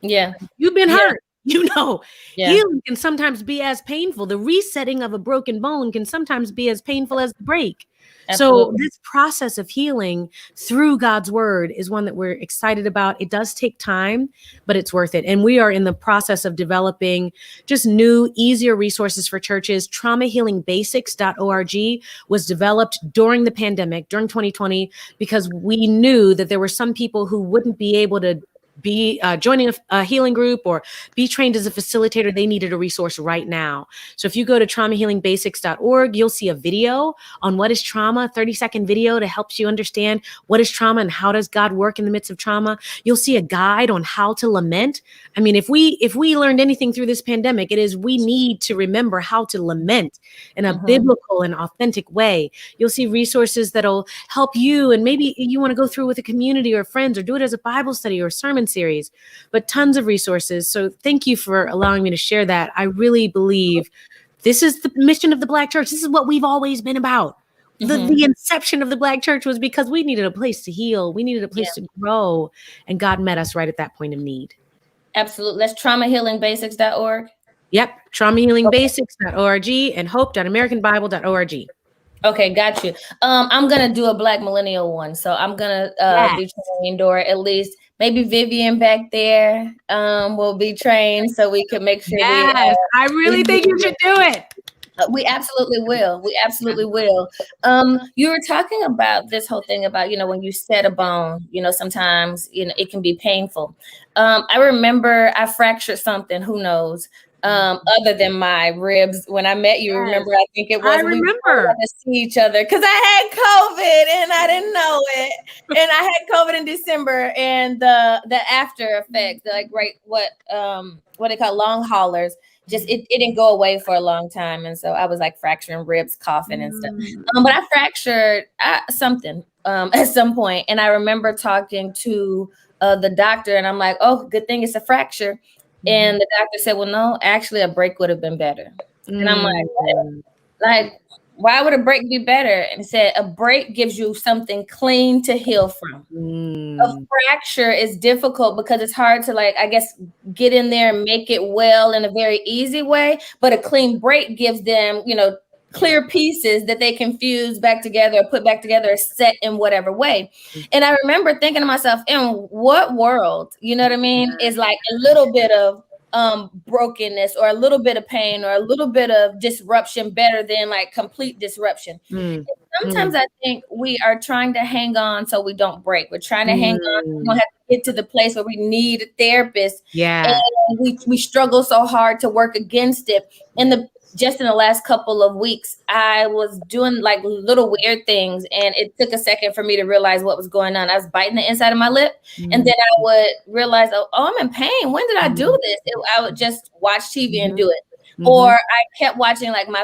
Yeah. You've been hurt. You know, healing can sometimes be as painful. The resetting of a broken bone can sometimes be as painful as the break. Absolutely. So this process of healing through God's word is one that we're excited about. It does take time, but it's worth it. And we are in the process of developing just new, easier resources for churches. TraumaHealingBasics.org was developed during the pandemic, during 2020, because we knew that there were some people who wouldn't be able to be joining a healing group or be trained as a facilitator. They needed a resource right now. So if you go to TraumaHealingBasics.org, you'll see a video on what is trauma, a 30-second video to help you understand what is trauma and how does God work in the midst of trauma. You'll see a guide on how to lament. I mean, if we learned anything through this pandemic, it is we need to remember how to lament in a biblical and authentic way. You'll see resources that'll help you, and maybe you want to go through with a community or friends or do it as a Bible study or sermon series, but tons of resources. So thank you for allowing me to share that. I really believe this is the mission of the Black church. This is what we've always been about. The inception of the Black church was because we needed a place to heal. We needed a place to grow. And God met us right at that point of need. Absolutely. That's TraumaHealingBasics.org. Yep. TraumaHealingBasics.org and hope.americanbible.org. Okay, got you. I'm going to do a Black millennial one. So I'm going to be trained, or at least maybe Vivian back there will be trained so we can make sure. Yes, I really think you should do it. We absolutely will. We absolutely will. You were talking about this whole thing about, when you set a bone, sometimes, it can be painful. I remember I fractured something, who knows, other than my ribs. When I met you, remember, I think it was, I remember to see each other because I had COVID and I didn't know it. And I had COVID in December, and the after effect, like what they call long haulers, just it didn't go away for a long time. And so I was like fracturing ribs, coughing and stuff. But I fractured something at some point. And I remember talking to the doctor, and I'm like, oh, good thing it's a fracture. And the doctor said, well, no, actually a break would have been better. And I'm like, what? Like, why would a break be better? And he said, a break gives you something clean to heal from. A fracture is difficult because it's hard to, get in there and make it well in a very easy way. But a clean break gives them, clear pieces that they can fuse back together, put back together, set in whatever way. And I remember thinking to myself, in what world, you know what I mean, is like a little bit of brokenness or a little bit of pain or a little bit of disruption better than like complete disruption. Sometimes I think we are trying to hang on so we don't break. We're trying to hang on so we don't have to get to the place where we need a therapist. Yeah. And we struggle so hard to work against it. Just in the last couple of weeks, I was doing like little weird things, and it took a second for me to realize what was going on. I was biting the inside of my lip, and then I would realize, oh, I'm in pain. When did I do this? I would just watch TV and do it. Or I kept watching like one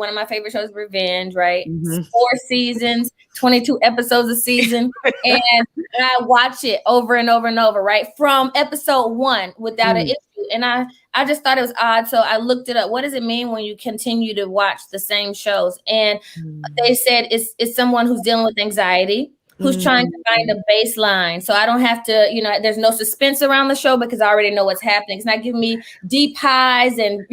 of my favorite shows, Revenge, right? 4 seasons, 22 episodes a season. And I watch it over and over and over, right? From episode 1 without an issue. And I just thought it was odd. So I looked it up. What does it mean when you continue to watch the same shows? And they said it's someone who's dealing with anxiety, who's trying to find a baseline. So I don't have to, there's no suspense around the show because I already know what's happening. It's not giving me deep highs and,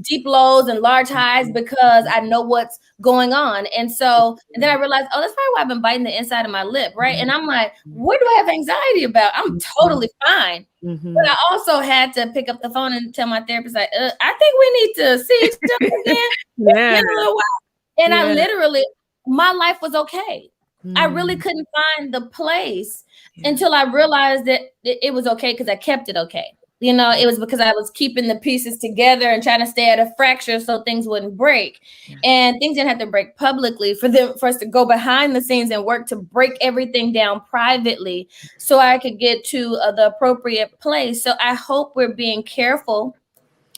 deep lows and large highs because I know what's going on. And then I realized, oh, that's probably why I've been biting the inside of my lip, right? And I'm like, what do I have anxiety about? I'm totally fine. But I also had to pick up the phone and tell my therapist, like, I think we need to see each other again in a little while. And I literally, my life was okay. I really couldn't find the place until I realized that it was okay because I kept it okay. It was because I was keeping the pieces together and trying to stay at a fracture so things wouldn't break. And things didn't have to break publicly for us to go behind the scenes and work to break everything down privately so I could get to the appropriate place. So I hope we're being careful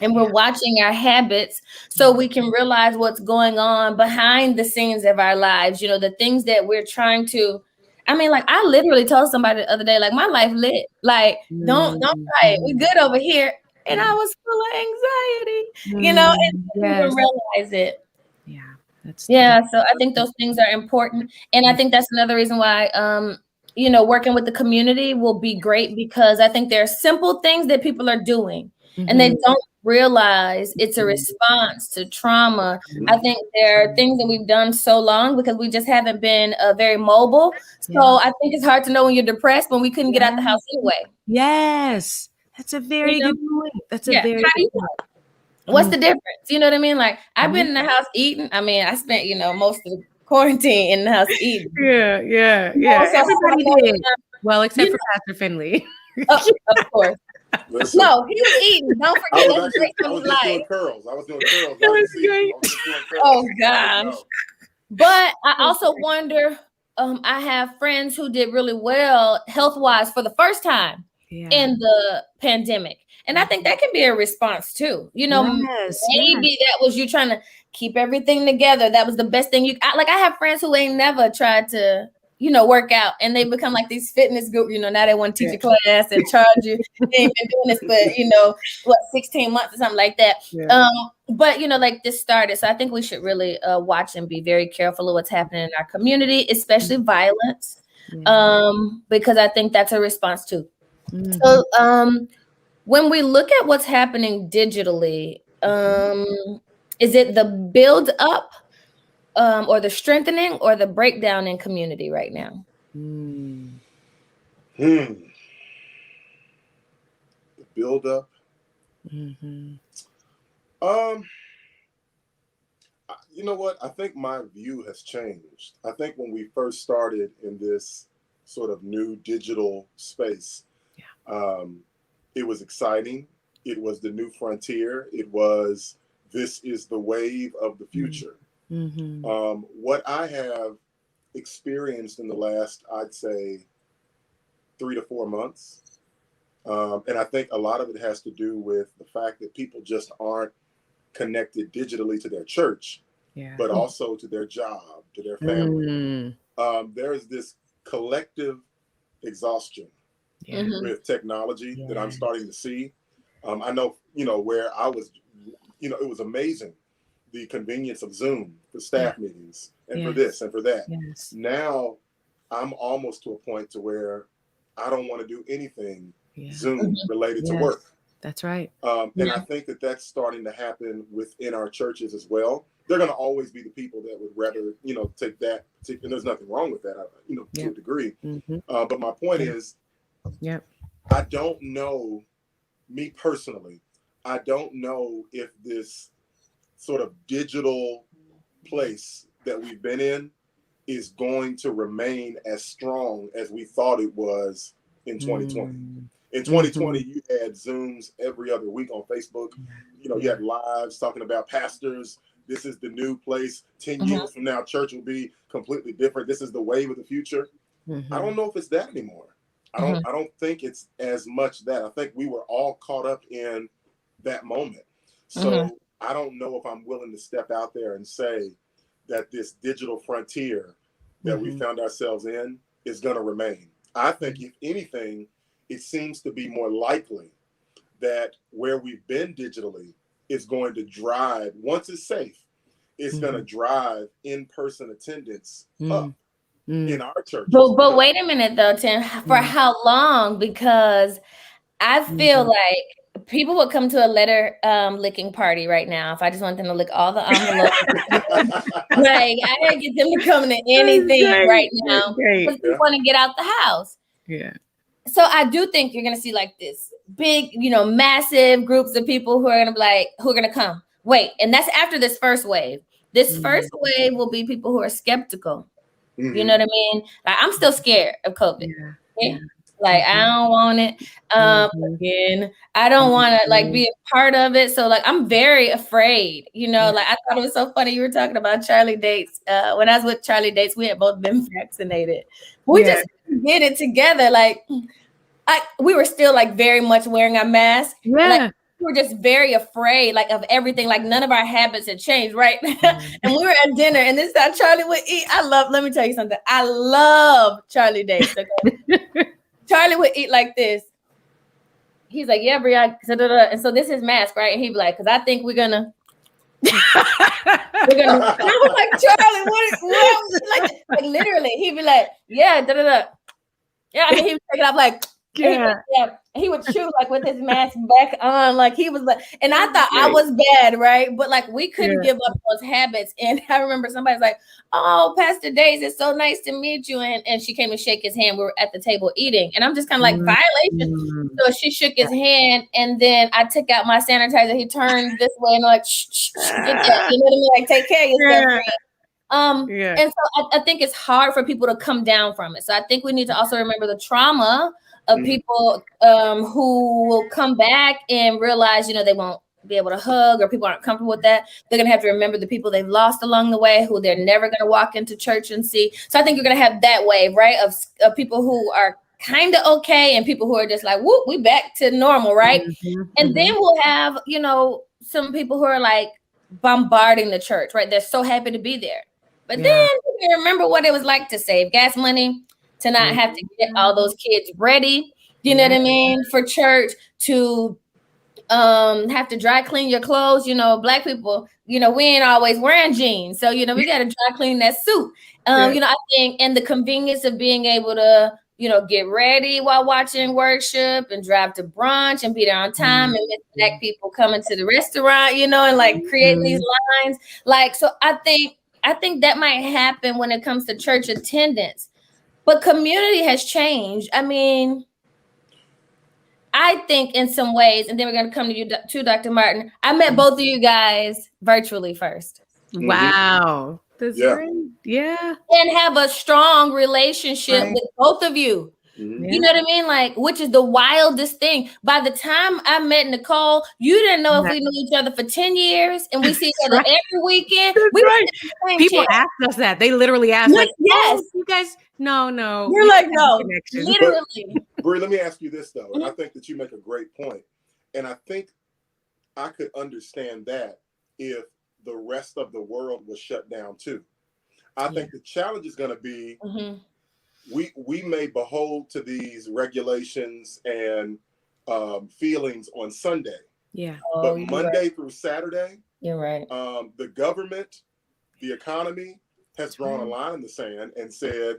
and we're watching our habits so we can realize what's going on behind the scenes of our lives, the things that we're trying to. I literally told somebody the other day, like, my life lit. Like, don't fight. We're good over here. And I was full of anxiety, and didn't realize it. So I think those things are important. And I think that's another reason why, working with the community will be great because I think there are simple things that people are doing and they don't realize it's a response to trauma. I think there are things that we've done so long because we just haven't been very mobile. So I think it's hard to know when you're depressed when we couldn't get out the house anyway. Yes. That's a very good point. That's a very good point. What's the difference? You know what I mean? Like, I've been in the house eating. I spent, most of the quarantine in the house eating. Yeah. So everybody did. Well, except for Pastor Finley. Of course. Listen, no, he was eating. Don't forget. I was just doing curls. I was doing curls. That was great. Oh gosh. But I also wonder. I have friends who did really well health-wise for the first time in the pandemic, and I think that can be a response too. Maybe that was you trying to keep everything together. That was the best thing I have friends who ain't never tried to work out, and they become like these fitness groups. Now they want to teach a class and charge you. They ain't been doing this for 16 months or something like that. But like this started. So I think we should really watch and be very careful of what's happening in our community, especially violence, because I think that's a response too. So when we look at what's happening digitally, is it the build up? Or the strengthening or the breakdown in community right now? The build up. You know what? I think my view has changed. I think when we first started in this sort of new digital space, it was exciting. It was the new frontier. It was, this is the wave of the future. What I have experienced in the last, I'd say, 3 to 4 months, and I think a lot of it has to do with the fact that people just aren't connected digitally to their church, but also to their job, to their family. There is this collective exhaustion with technology that I'm starting to see. I know, where I was, it was amazing. The convenience of Zoom for staff meetings and for this and for that. Now I'm almost to a point to where I don't want to do anything Zoom related to work. That's right. And I think that that's starting to happen within our churches as well. They're going to always be the people that would rather, take that. And there's nothing wrong with that, to a degree. But my point is, I don't know, me personally, I don't know if this sort of digital place that we've been in is going to remain as strong as we thought it was in 2020. In 2020, you had Zooms every other week on Facebook. You know, you had lives talking about pastors. This is the new place. 10 years from now, church will be completely different. This is the wave of the future. I don't know if it's that anymore. I don't think it's as much that. I think we were all caught up in that moment. So I don't know if I'm willing to step out there and say that this digital frontier that we found ourselves in is going to remain. I think if anything, it seems to be more likely that where we've been digitally is going to drive, once it's safe, it's going to drive in-person attendance up in our churches. But wait a minute though, Tim, for how long? Because I feel like people would come to a letter licking party right now if I just want them to lick all the envelopes. Like I gotta get them to come to anything right now because we want to get out the house. Yeah. So I do think you're gonna see like this big, massive groups of people who are gonna be like, who are gonna come. Wait, and that's after this first wave. This first wave will be people who are skeptical. You know what I mean? Like I'm still scared of COVID. Okay? Like I don't want it. Again, I don't want to like be a part of it. So like I'm very afraid. Like I thought it was so funny. You were talking about Charlie Dates. When I was with Charlie Dates, we had both been vaccinated. We just did it together. Like we were still like very much wearing our masks. Yeah. Like, we were just very afraid like of everything. Like none of our habits had changed, right? And we were at dinner, and this is how Charlie would eat. Let me tell you something. I love Charlie Dates. Okay? Charlie would eat like this. He's like, yeah, Brianna. And so this is mask, right? And he'd be like, because I think we're gonna. And I was like, Charlie, what? Like literally, he'd be like, yeah, yeah. And he would take it off like, yeah. He would chew like with his mask back on, like he was like, and I thought I was bad, right? But like we couldn't give up those habits. And I remember somebody's like, "Oh, Pastor Days, it's so nice to meet you." And she came and shake his hand. We were at the table eating, and I'm just kind of like violation. So she shook his hand, and then I took out my sanitizer. He turned this way and like, shh, get that. You know what I mean? Like take care of yourself. And so I think it's hard for people to come down from it. So I think we need to also remember the trauma of people who will come back and realize, they won't be able to hug, or people aren't comfortable with that. They're going to have to remember the people they've lost along the way, who they're never going to walk into church and see. So I think you're going to have that wave, right? Of people who are kind of okay and people who are just like, whoop, we back to normal, right? And then we'll have, some people who are like bombarding the church, right? They're so happy to be there. But then you remember what it was like to save gas money, to not have to get all those kids ready, you know what I mean, for church, to have to dry clean your clothes. Black people, we ain't always wearing jeans. So, we got to dry clean that suit. I think, and the convenience of being able to, get ready while watching worship and drive to brunch and be there on time, and Black people coming to the restaurant, and like creating these lines. Like, so I think that might happen when it comes to church attendance. But community has changed. I mean, I think in some ways, and then we're going to come to you too, Dr. Martin. I met both of you guys virtually first. Wow. That's great. Yeah. And have a strong relationship with both of you. You know what I mean? Like, which is the wildest thing. By the time I met Nicole, you didn't know if we knew each other for 10 years, and we see each other every weekend. People ask us that. They literally ask, like, yes, you guys, no. You're like, no, literally. Brie, let me ask you this, though. And I think that you make a great point. And I think I could understand that if the rest of the world was shut down, too. I think the challenge is going to be we may behold to these regulations and feelings on Sunday. Yeah. But Monday through Saturday, you're right. The government, the economy has drawn a line in the sand and said,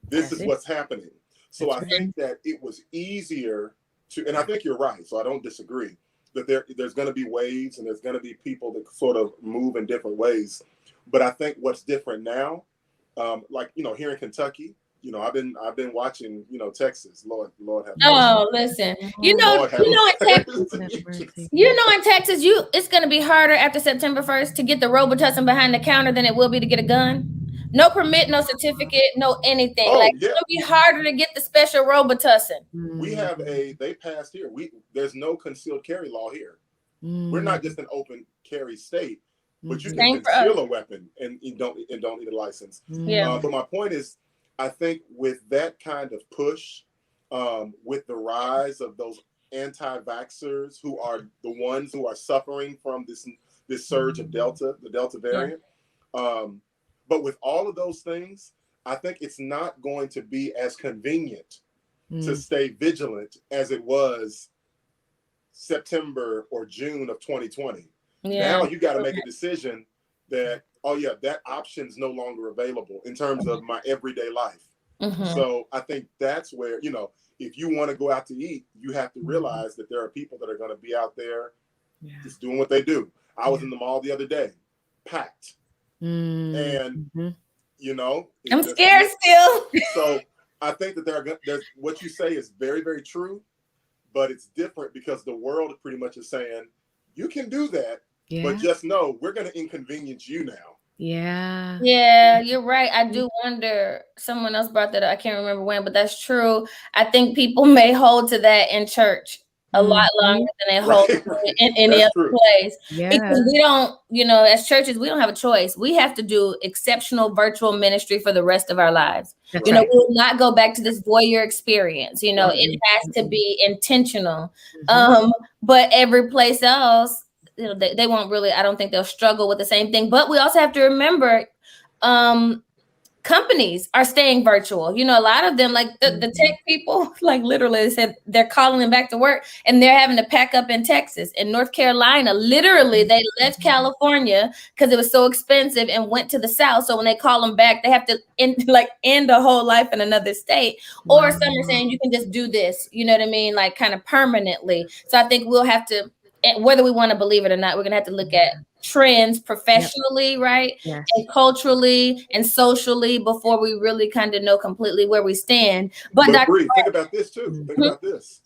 this is what's happening. So I think that it was easier to, and I think you're right, so I don't disagree, that there's going to be waves and there's going to be people that sort of move in different ways. But I think what's different now, like, here in Kentucky, I've been watching, Texas. Lord have mercy. Oh, listen. Lord have In Texas, mercy. in Texas, it's gonna be harder after September 1st to get the Robitussin behind the counter than it will be to get a gun. No permit, no certificate, no anything. Oh, it's gonna be harder to get the special Robitussin. We have they passed here. There's no concealed carry law here. We're not just an open carry state, but you can conceal a weapon and don't need a license. Yeah. But my point is, I think with that kind of push, with the rise of those anti-vaxxers who are the ones who are suffering from this surge of the Delta variant. But with all of those things, I think it's not going to be as convenient to stay vigilant as it was September or June of 2020. Now you got to make a decision that, that option's no longer available in terms of my everyday life. So I think that's where, if you want to go out to eat, you have to realize that there are people that are going to be out there just doing what they do. I was in the mall the other day, packed. And, I'm scared still. So I think that there's what you say is very, very true, but it's different because the world pretty much is saying, you can do that, but just know we're going to inconvenience you now. Yeah, you're right. I do wonder, someone else brought that up. I can't remember when, but that's true. I think people may hold to that in church a lot longer than they hold in any other place. Because we don't, as churches, we don't have a choice. We have to do exceptional virtual ministry for the rest of our lives. We will not go back to this voyeur experience. It has to be intentional. But every place else, they won't really, I don't think they'll struggle with the same thing. But we also have to remember, companies are staying virtual. A lot of them, like the tech people, like literally they said they're calling them back to work and they're having to pack up in Texas. In North Carolina, literally they left California because it was so expensive and went to the South. So when they call them back, they have to end a whole life in another state. Or some are saying you can just do this, you know what I mean? Like kind of permanently. So I think we'll have to, whether we want to believe it or not, we're going to have to look at trends professionally, right? And culturally and socially before we really kind of know completely where we stand. But Bree, think about this too. Think about this.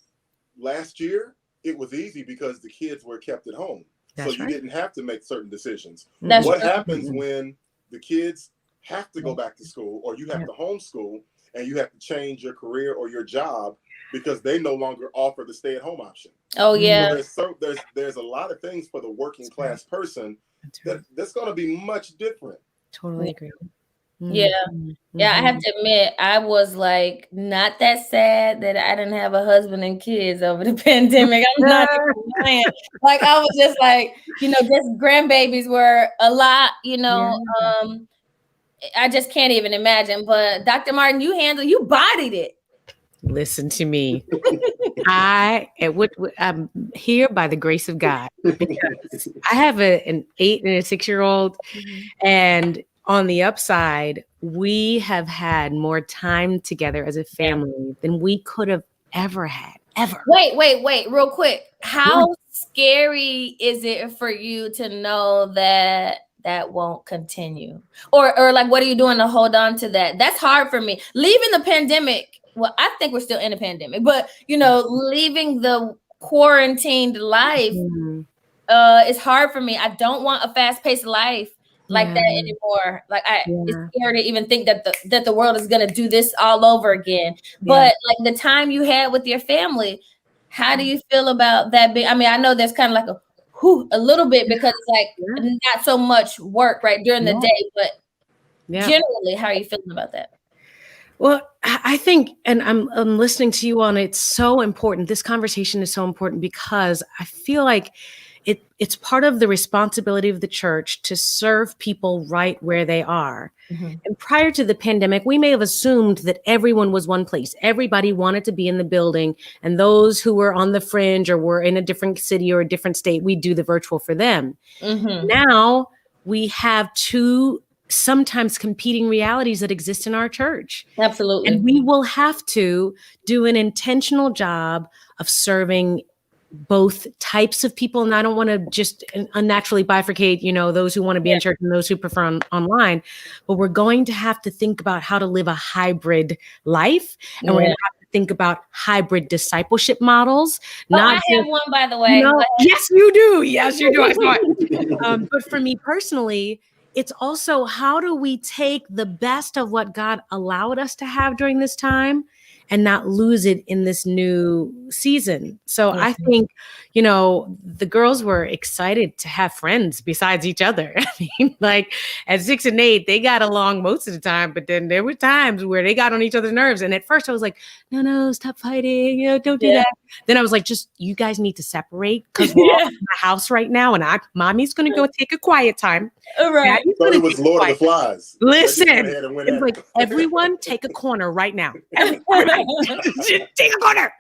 Last year, it was easy because the kids were kept at home. So you didn't have to make certain decisions. What happens when the kids have to go back to school or you have to homeschool and you have to change your career or your job because they no longer offer the stay-at-home option? Oh yeah. So there's a lot of things for the working class person that's going to be much different. Totally agree. Yeah. I have to admit, I was like not that sad that I didn't have a husband and kids over the pandemic. I'm not lying. Like I was just like, just grandbabies were a lot, I just can't even imagine. But Dr. Martin, you bodied it. Listen to me. I'm here by the grace of God because I have an 8 and a 6-year-old, and on the upside, we have had more time together as a family than we could have ever had, ever. Wait, real quick. How scary is it for you to know that won't continue? Or like, what are you doing to hold on to that? That's hard for me. Leaving the pandemic. Well, I think we're still in a pandemic, but leaving the quarantined life is hard for me. I don't want a fast-paced life like that anymore. Like it's scary to even think that the world is gonna do this all over again. But like the time you had with your family, how do you feel about that? I mean, I know there's kind of like a little bit because it's like not so much work right during the day, but generally, how are you feeling about that? Well, I think, and I'm listening to you on, it's so important. This conversation is so important because I feel like it's part of the responsibility of the church to serve people right where they are. And prior to the pandemic, we may have assumed that everyone was one place. Everybody wanted to be in the building, and those who were on the fringe or were in a different city or a different state, we do the virtual for them. Now we have two sometimes competing realities that exist in our church. Absolutely. And we will have to do an intentional job of serving both types of people. And I don't want to just unnaturally bifurcate, those who want to be in church and those who prefer online, but we're going to have to think about how to live a hybrid life. And we're going to have to think about hybrid discipleship models. I have one, by the way. Yes, you do. Yes, you do. I saw it. But for me personally, it's also, how do we take the best of what God allowed us to have during this time and not lose it in this new season? So I think, the girls were excited to have friends besides each other. I mean, like at 6 and 8, they got along most of the time, but then there were times where they got on each other's nerves. And at first I was like, no, stop fighting. Don't do that. Then I was like, just, you guys need to separate because we're all in the house right now. And mommy's going to go take a quiet time. Right. So it was Lord of the Flies. Listen, it's like, everyone take a corner right now. Take a corner.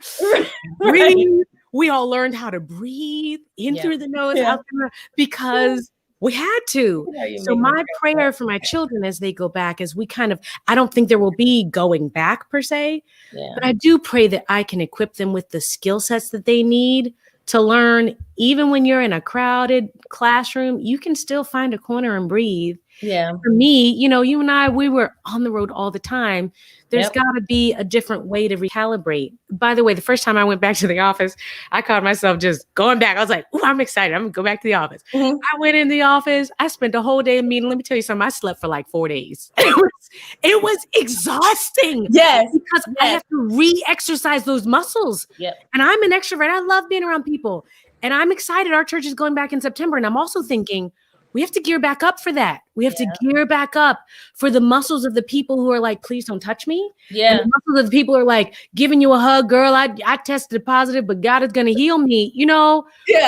Breathe. We all learned how to breathe in through the nose, out through because we had to. So my prayer for my children as they go back is I don't think there will be going back per se, but I do pray that I can equip them with the skill sets that they need to learn. Even when you're in a crowded classroom, you can still find a corner and breathe. Yeah. For me, you and I, we were on the road all the time. There's got to be a different way to recalibrate. By the way, the first time I went back to the office, I caught myself just going back. I was like, I'm excited. I'm going to go back to the office. Mm-hmm. I went in the office. I spent the whole day in meeting. Let me tell you something. I slept for like 4 days. It was exhausting. Yes. Because I have to re-exercise those muscles. Yep. And I'm an extrovert. I love being around people. And I'm excited. Our church is going back in September. And I'm also thinking, we have to gear back up for that. We have to gear back up for the muscles of the people who are like, please don't touch me. Yeah. And the muscles of the people who are like, giving you a hug, girl, I tested positive, but God is going to heal me. Yeah.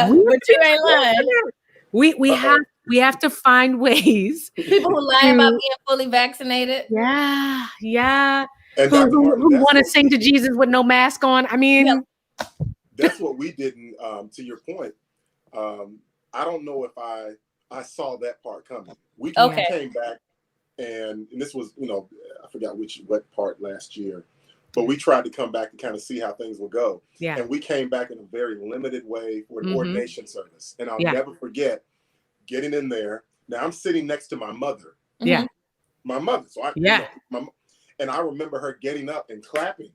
But you ain't lying. We have to find ways. People who lie about being fully vaccinated. Yeah. Yeah. Who want to sing to Jesus with no mask on. I mean. That's what we didn't, to your point. I don't know if I saw that part coming. We came back and this was, I forgot what part last year, but we tried to come back and kind of see how things would go. Yeah. And we came back in a very limited way for an ordination service. And I'll never forget getting in there. Now I'm sitting next to my mother. Yeah. My mother. So and I remember her getting up and clapping.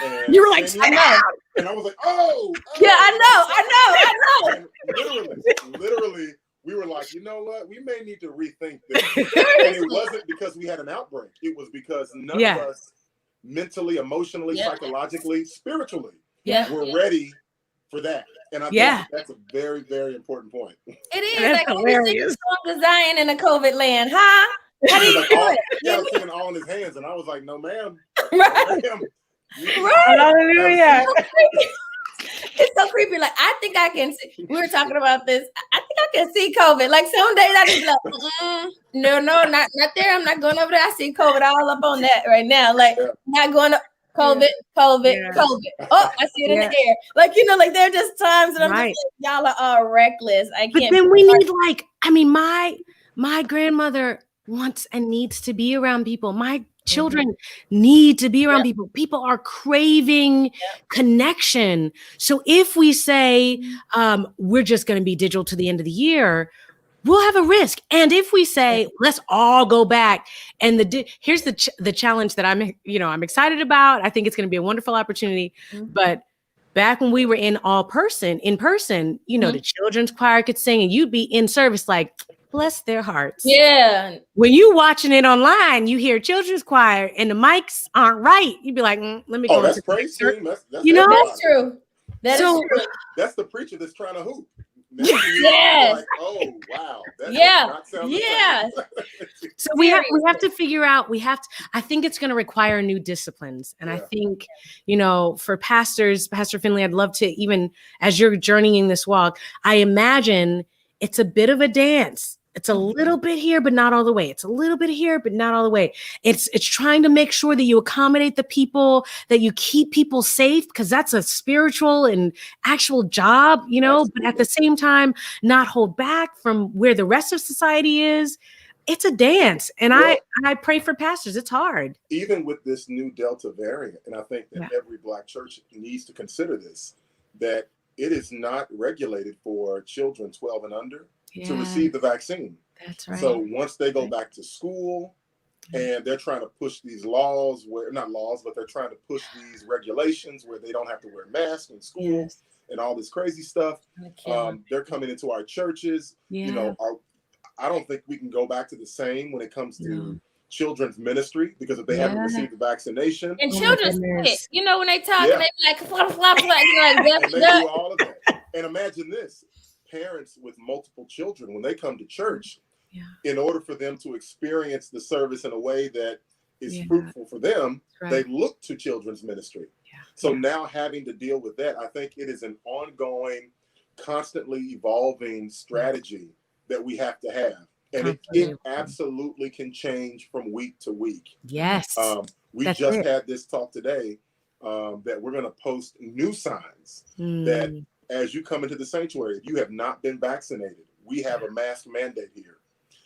And you were like, and I was like, oh yeah, I know. And literally, we were like, you know what? We may need to rethink this. And it wasn't because we had an outbreak. It was because none of us mentally, emotionally, psychologically, spiritually were ready for that. And I think that's a very, very important point. It is. That's like, hilarious. Song of Zion in a COVID land, huh? How do you do it? He was singing all in his hands. And I was like, no, ma'am. Right. No, ma'am. Right. Hallelujah. It's so creepy. Like, I think I can see, we were talking about this. I think I can see COVID. Like, some days I just like, no, not there. I'm not going over there. I see COVID all up on that right now. Like, not going up. COVID. Oh, I see it in the air. Like, like there are just times that I'm just like, y'all are reckless. I can't. But then we need my grandmother wants and needs to be around people. My children need to be around people. People are craving connection. So if we say we're just going to be digital to the end of the year, we'll have a risk. And if we say let's all go back, and here's the challenge that I'm excited about. I think it's going to be a wonderful opportunity. But back when we were in person, the children's choir could sing, and you'd be in service like, bless their hearts. Yeah. When you watching it online, you hear children's choir and the mics aren't right. You'd be like, let me go. That's praise team. That's that's true. That is true. That's the preacher that's trying to hoop. Yes. Like, oh wow. Yeah. So we have to figure out. I think it's going to require new disciplines, and I think for pastors, Pastor Finley, I'd love to, even as you're journeying this walk, I imagine it's a bit of a dance. It's a little bit here, but not all the way. It's a little bit here, but not all the way. It's trying to make sure that you accommodate the people, that you keep people safe, because that's a spiritual and actual job, but at the same time, not hold back from where the rest of society is. It's a dance. And I pray for pastors. It's hard. Even with this new Delta variant, and I think that every Black church needs to consider this, that it is not regulated for children 12 and under Yeah, to receive the vaccine. that's right. So once they go back to school and they're trying to push these laws where, not laws, but they're trying to push these regulations where they don't have to wear masks in school Yes. and all this crazy stuff. They're coming into our churches. Yeah. You know, I don't think we can go back to the same when it comes to No. children's ministry, because if they haven't Yeah. received the vaccination, And Oh my children say it. goodness. You know, when they talk, Yeah. they be like, flop, flop, flop, you know, like, and they duh, do all of that. And imagine this: parents with multiple children, when they come to church, Yeah. in order for them to experience the service in a way that is Yeah. fruitful for them, Right. they look to children's ministry. Yeah. So now having to deal with that, I think it is an ongoing, constantly evolving strategy that we have to have. And it Constantly. absolutely can change from week to week. Yes. We That's just it. had this talk today that we're going to post new signs that Mm. as you come into the sanctuary, if you have not been vaccinated, we have a mask mandate here.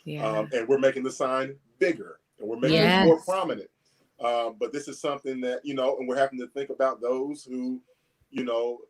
Yeah. And we're making the sign bigger and we're making Yes. it more prominent. But this is something that, you know, and we're having to think about those who, you know,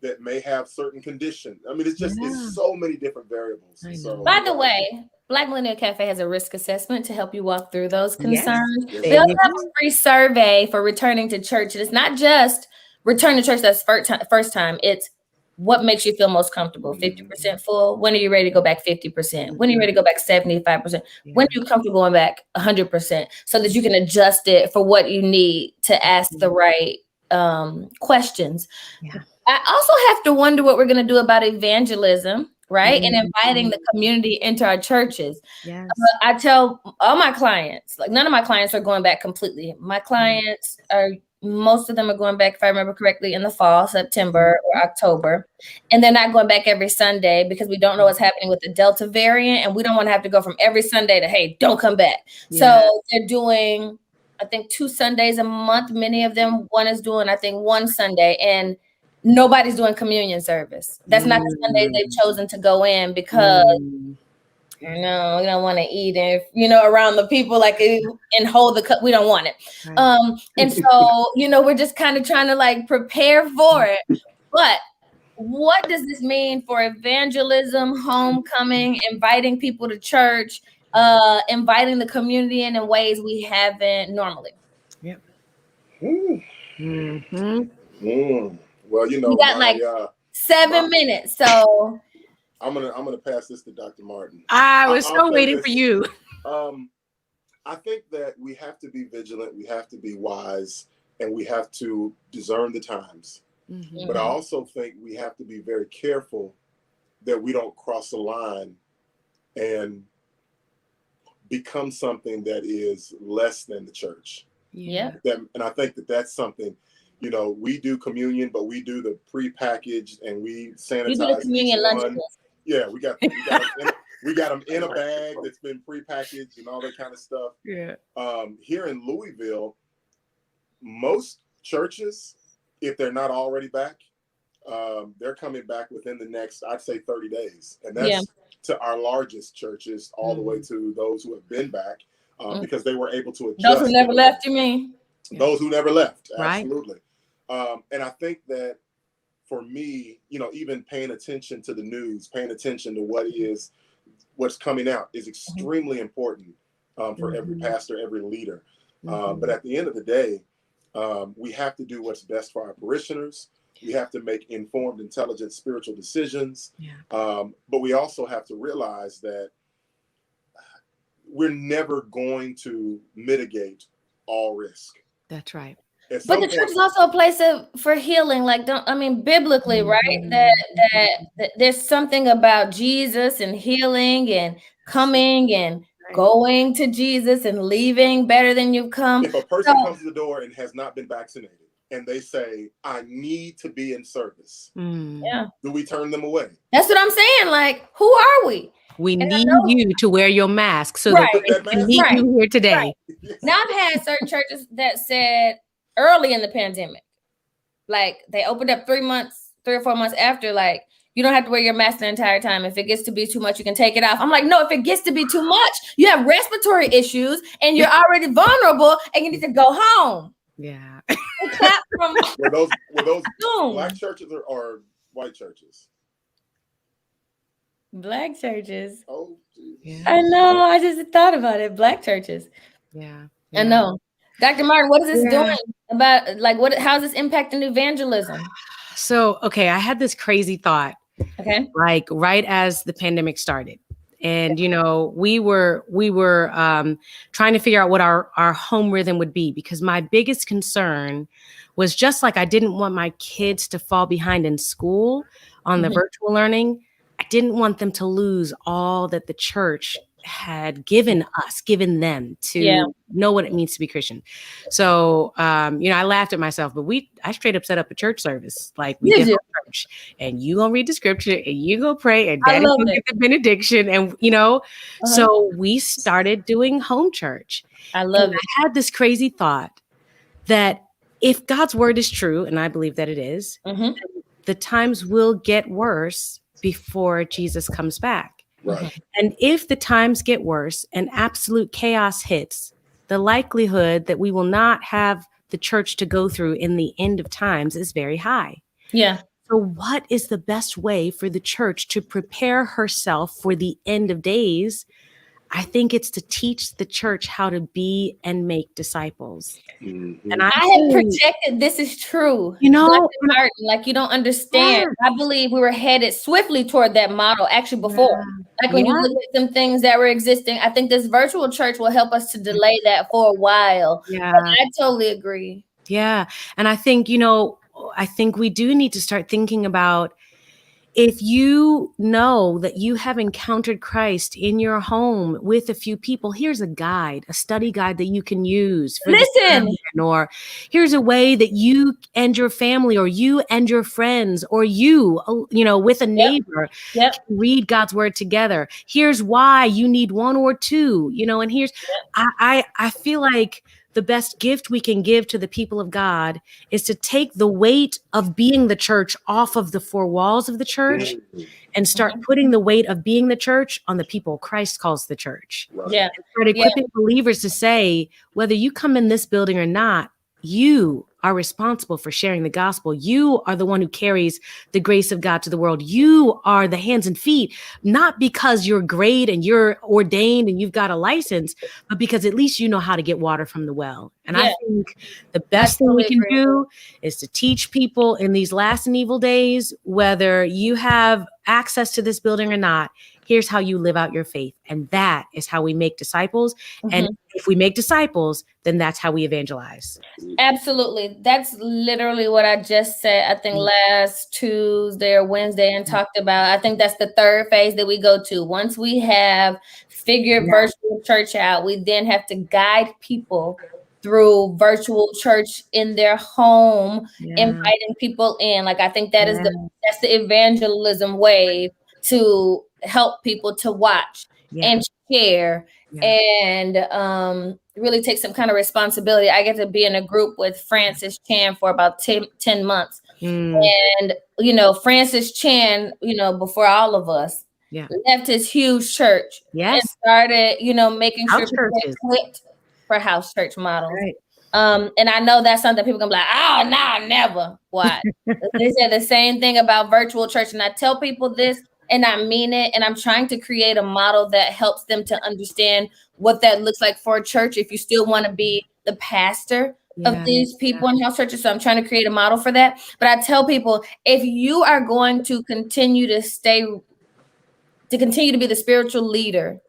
that may have certain conditions. I mean, it's just, Yeah. it's so many different variables. I know. So, By the way, Black Millennial Cafe has a risk assessment to help you walk through those Yes. concerns. Yes. They There also you have go. a free survey for returning to church. And it's not just return to church that's first time. It's what makes you feel most comfortable. 50% full. When are you ready to go back 50%? When are you ready to go back 75%? When are you comfortable going back 100%? So that you can adjust it for what you need to ask the right questions. Yeah. I also have to wonder what we're going to do about evangelism, right? And Mhm. inviting the community into our churches. Yes. I tell all my clients, like none of my clients are going back completely. My clients are, most of them are going back, if I remember correctly, in the fall, September or October. And they're not going back every Sunday because we don't know what's happening with the Delta variant. And we don't want to have to go from every Sunday to, hey, don't come back. Yeah. So they're doing, I think, 2 Sundays a month. Many of them, one is doing, I think, 1 Sunday. And nobody's doing communion service. That's not the Sunday they've chosen to go in because, you know, we don't want to eat and, you know, around the people like and hold the cup. We don't want it. Right. And so, you know, we're just kind of trying to like prepare for it. But what does this mean for evangelism, homecoming, inviting people to church, inviting the community in ways we haven't normally? Ooh. Mhm. Well, you know, We got like 7 minutes. So I'm gonna pass this to Dr. Martin. I was I'll so say waiting this. for you. I think that we have to be vigilant, we have to be wise, and we have to discern the times. Mhm. But I also think we have to be very careful that we don't cross the line and become something that is less than the church. Yeah. And I think that that's something, you know, we do communion, but we do the pre-packaged and we sanitize we do the communion each one. lunches. Yeah, we got them in a bag that's been pre-packaged and all that kind of stuff. Yeah. Here in Louisville, most churches, if they're not already back, they're coming back within the next, I'd say, 30 days. And that's to our largest churches, all the way to those who have been back, because they were able to adjust. Those who never left, you mean? Those who never left, Right. absolutely. And I think that for me, you know, even paying attention to the news, paying attention to what's coming out is extremely important for every pastor, every leader. But at the end of the day, we have to do what's best for our parishioners. We have to make informed, intelligent, spiritual decisions. Yeah. But we also have to realize that we're never going to mitigate all risk. That's right. But the church is also a place for healing. Like, biblically, right? That there's something about Jesus and healing and coming and going to Jesus and leaving better than you've come. If a person comes to the door and has not been vaccinated and they say, I need to be in service, Yeah. do we turn them away? That's what I'm saying. Like, who are we? We need you to wear your mask so that we can meet you here today. Right. Now, I've had certain churches that said early in the pandemic, like they opened up 3 or 4 months after, like, you don't have to wear your mask the entire time. If it gets to be too much, you can take it off. I'm like, no, if it gets to be too much, you have respiratory issues and you're already vulnerable and you need to go home. Yeah. Were those Boom. Black churches or white churches? Black churches. Oh, geez. Yeah. I know. I just thought about it. Black churches. Yeah. I know. Dr. Martin, what is this Yeah. doing about, like, how's this impacting evangelism? So, okay, I had this crazy thought, Okay. like right as the pandemic started. And, you know, we were trying to figure out what our home rhythm would be, because my biggest concern was, just like I didn't want my kids to fall behind in school on the virtual learning, I didn't want them to lose all that the church had given them to know what it means to be Christian. So, you know, I laughed at myself, but I straight up set up a church service. Like, we did church, and you gonna read the scripture, and you go pray, and daddy gonna get the benediction. And, you know, so we started doing home church. I love it. I had this crazy thought that if God's word is true, and I believe that it is, the times will get worse before Jesus comes back. Right. And if the times get worse and absolute chaos hits, the likelihood that we will not have the church to go through in the end of times is very high. Yeah. So what is the best way for the church to prepare herself for the end of days? I think it's to teach the church how to be and make disciples. Mm-hmm. And I have projected this is true. You know, Dr. Martin, like, you don't understand. I believe we were headed swiftly toward that model actually before. Like, when you look at some things that were existing, I think this virtual church will help us to delay that for a while. Yeah. But I totally agree. Yeah. And I think, you know, I think we do need to start thinking about, if you know that you have encountered Christ in your home with a few people, here's a guide, a study guide that you can use. Or here's a way that you and your family, or you and your friends, or you know, with a neighbor, can read God's word together. Here's why you need one or two, you know, and here's, I feel like the best gift we can give to the people of God is to take the weight of being the church off of the four walls of the church and start putting the weight of being the church on the people Christ calls the church. Yeah. And start equipping believers to say, whether you come in this building or not, you are responsible for sharing the gospel. You are the one who carries the grace of God to the world. You are the hands and feet, not because you're great and you're ordained and you've got a license, but because at least you know how to get water from the well. And I think the best thing we can do is to teach people in these last and evil days, whether you have access to this building or not, here's how you live out your faith. And that is how we make disciples. And if we make disciples, then that's how we evangelize. Absolutely. That's literally what I just said, I think last Tuesday or Wednesday, and talked about. I think that's the third phase that we go to. Once we have figured virtual church out, we then have to guide people through virtual church in their home, inviting people in. Like, I think that is that's the evangelism way to help people to watch and share and really take some kind of responsibility. I get to be in a group with Francis Chan for about 10 months. And, you know, Francis Chan, you know, before all of us, left his huge church and started, you know, making sure people equipped for house church models. And I know that's something people can be like, oh, no, never. Why? They said the same thing about virtual church. And I tell people this, and I mean it. And I'm trying to create a model that helps them to understand what that looks like for a church if you still want to be the pastor of these people in house churches. So I'm trying to create a model for that. But I tell people, if you are going to continue to be the spiritual leader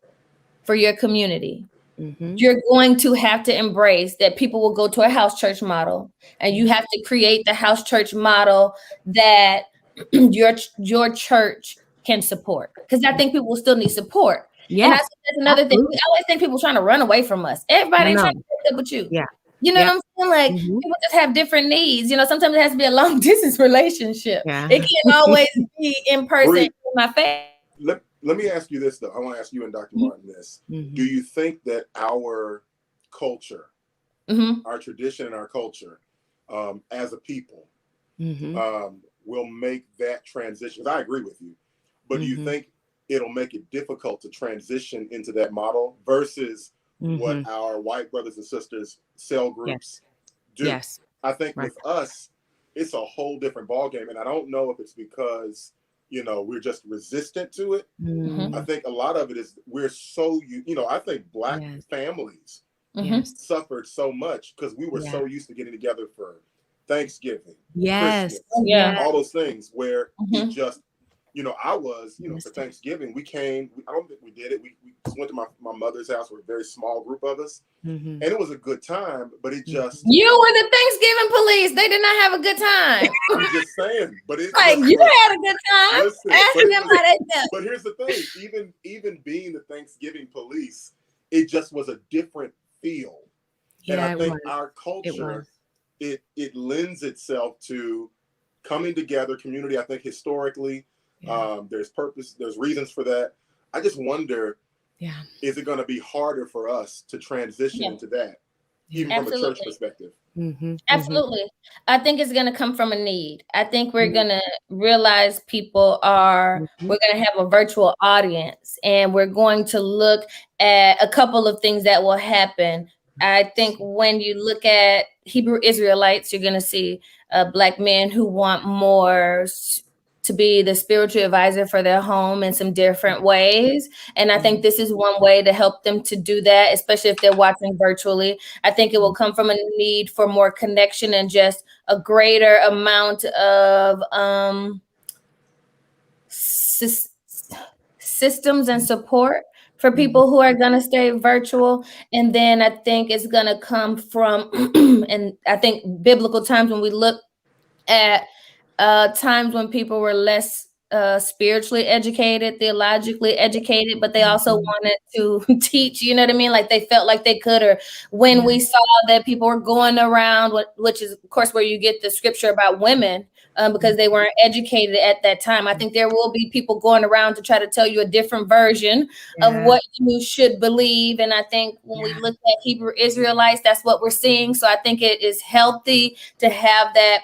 for your community, you're going to have to embrace that people will go to a house church model, and you have to create the house church model that your church can support. Because I think people will still need support. And I think that's another thing. We always think people trying to run away from us. Everybody ain't trying to pick up with you. You know what I'm saying? Like, people just have different needs. You know, sometimes it has to be a long distance relationship. It can't always be in person in my face. Let me ask you this, though. I want to ask you and Dr. Martin this. Do you think that our culture, our tradition and our culture as a people will make that transition? I agree with you. But do you think it'll make it difficult to transition into that model versus what our white brothers and sisters cell groups do? I think with us, it's a whole different ballgame. And I don't know if it's because, we're just resistant to it. Mm. I think a lot of it is we're so, I think Black Yes. families Yes. suffered so much because we were Yeah. so used to getting together for Thanksgiving, Yes. Christmas, Yeah. all those things where it Mhm. just, I was, Yes. for Thanksgiving, we came, I don't think we did it. We just went to my mother's house with a very small group of us. Mhm. And it was a good time, but it just, You were the Thanksgiving police. They did not have a good time. I'm just saying, but it Like, just you was, had a good time. listen, Asking them how they felt. but here's the thing, even being the Thanksgiving police, it just was a different feel. And Yeah, I it think was. our It culture, was. it lends itself to coming together, community. I think historically, Yeah. there's purpose, there's reasons for that. I just wonder, Yeah. is it going to be harder for us to transition Yeah. into that, Yeah. even from a church Absolutely. perspective? Mhm. Absolutely. I think it's going to come from a need. I think we're Mhm. going to realize people Mhm. we're going to have a virtual audience, and we're going to look at a couple of things that will happen. I think when you look at Hebrew Israelites, you're going to see Black men who want more to be the spiritual advisor for their home in some different ways. And I think this is one way to help them to do that, especially if they're watching virtually. I think it will come from a need for more connection and just a greater amount of systems and support for people who are going to stay virtual. And then I think it's going to come from, and I think biblical times, when we look at times when people were less spiritually educated, theologically educated, but they also wanted to teach, you know what I mean? Like they felt like they could, or when we saw that people were going around, which is of course where you get the scripture about women, because they weren't educated at that time. I think there will be people going around to try to tell you a different version of what you should believe. And I think when we look at Hebrew Israelites, that's what we're seeing. So I think it is healthy to have that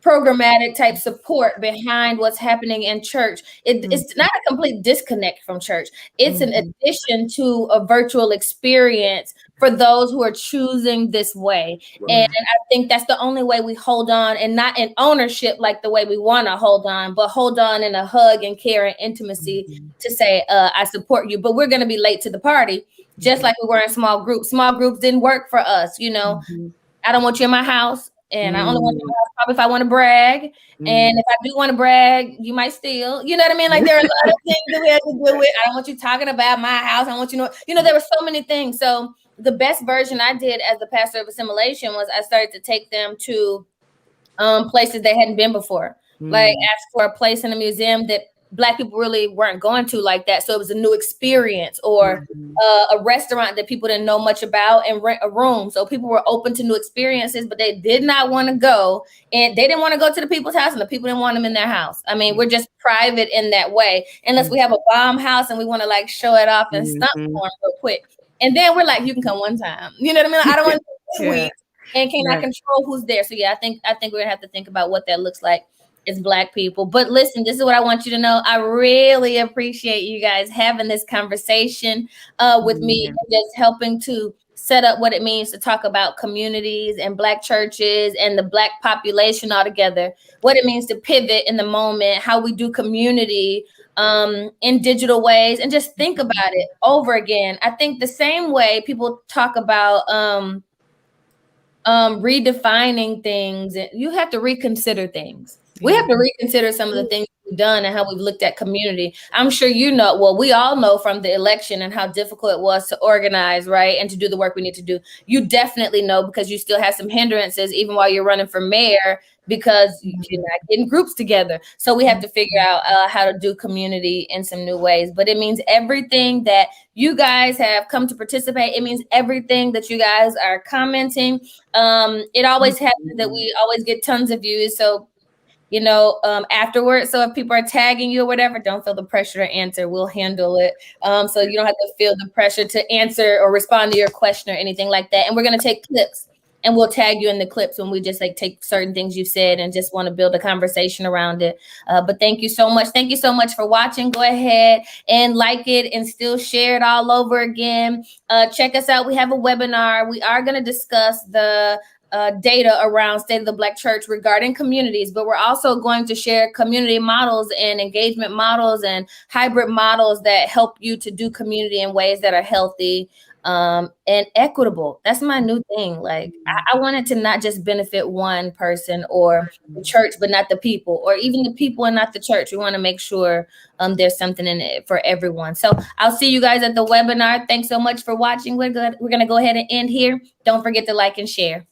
programmatic type support behind what's happening in church. It's not a complete disconnect from church. It's an addition to a virtual experience for those who are choosing this way. Right. And I think that's the only way we hold on, and not in ownership like the way we want to hold on, but hold on in a hug and care and intimacy to say, I support you, but we're going to be late to the party, just like we were in small groups. Small groups didn't work for us. I don't want you in my house. And I only want to probably if I want to brag. And if I do want to brag, you might steal. You know what I mean? Like there are a lot of things that we have to deal with. I don't want you talking about my house. I want you to know, there were so many things. So the best version I did as the pastor of assimilation was I started to take them to places they hadn't been before. Like ask for a place in a museum that Black people really weren't going to like that. So it was a new experience, or a restaurant that people didn't know much about, and rent a room. So people were open to new experiences, but they did not want to go, and they didn't want to go to the people's house, and the people didn't want them in their house. I mean, we're just private in that way, unless we have a bomb house and we want to like show it off and stunt porn real quick. And then we're like, you can come one time. You know what I mean? Like, I don't want to do weeks, and cannot control who's there. So yeah, I think we're gonna have to think about what that looks like as Black people. But listen, this is what I want you to know. I really appreciate you guys having this conversation with me, and just helping to set up what it means to talk about communities and Black churches and the Black population altogether, what it means to pivot in the moment, how we do community in digital ways, and just think about it over again. I think the same way people talk about redefining things, you have to reconsider things. We have to reconsider some of the things we've done and how we've looked at community. I'm sure we all know from the election and how difficult it was to organize, right? And to do the work we need to do. You definitely know, because you still have some hindrances even while you're running for mayor, because you're not getting groups together. So we have to figure out how to do community in some new ways. But it means everything that you guys have come to participate. It means everything that you guys are commenting. It always happens that we always get tons of views. So afterwards. So if people are tagging you or whatever, don't feel the pressure to answer. We'll handle it. So you don't have to feel the pressure to answer or respond to your question or anything like that. And we're going to take clips, and we'll tag you in the clips when we just like take certain things you've said and just want to build a conversation around it. But thank you so much. Thank you so much for watching. Go ahead and like it and still share it all over again. Check us out. We have a webinar. We are going to discuss the data around State of the Black Church regarding communities, but we're also going to share community models and engagement models and hybrid models that help you to do community in ways that are healthy and equitable. That's my new thing. Like I want it to not just benefit one person or the church, but not the people, or even the people and not the church. We want to make sure there's something in it for everyone. So I'll see you guys at the webinar. Thanks so much for watching. We're going to go ahead and end here. Don't forget to like and share.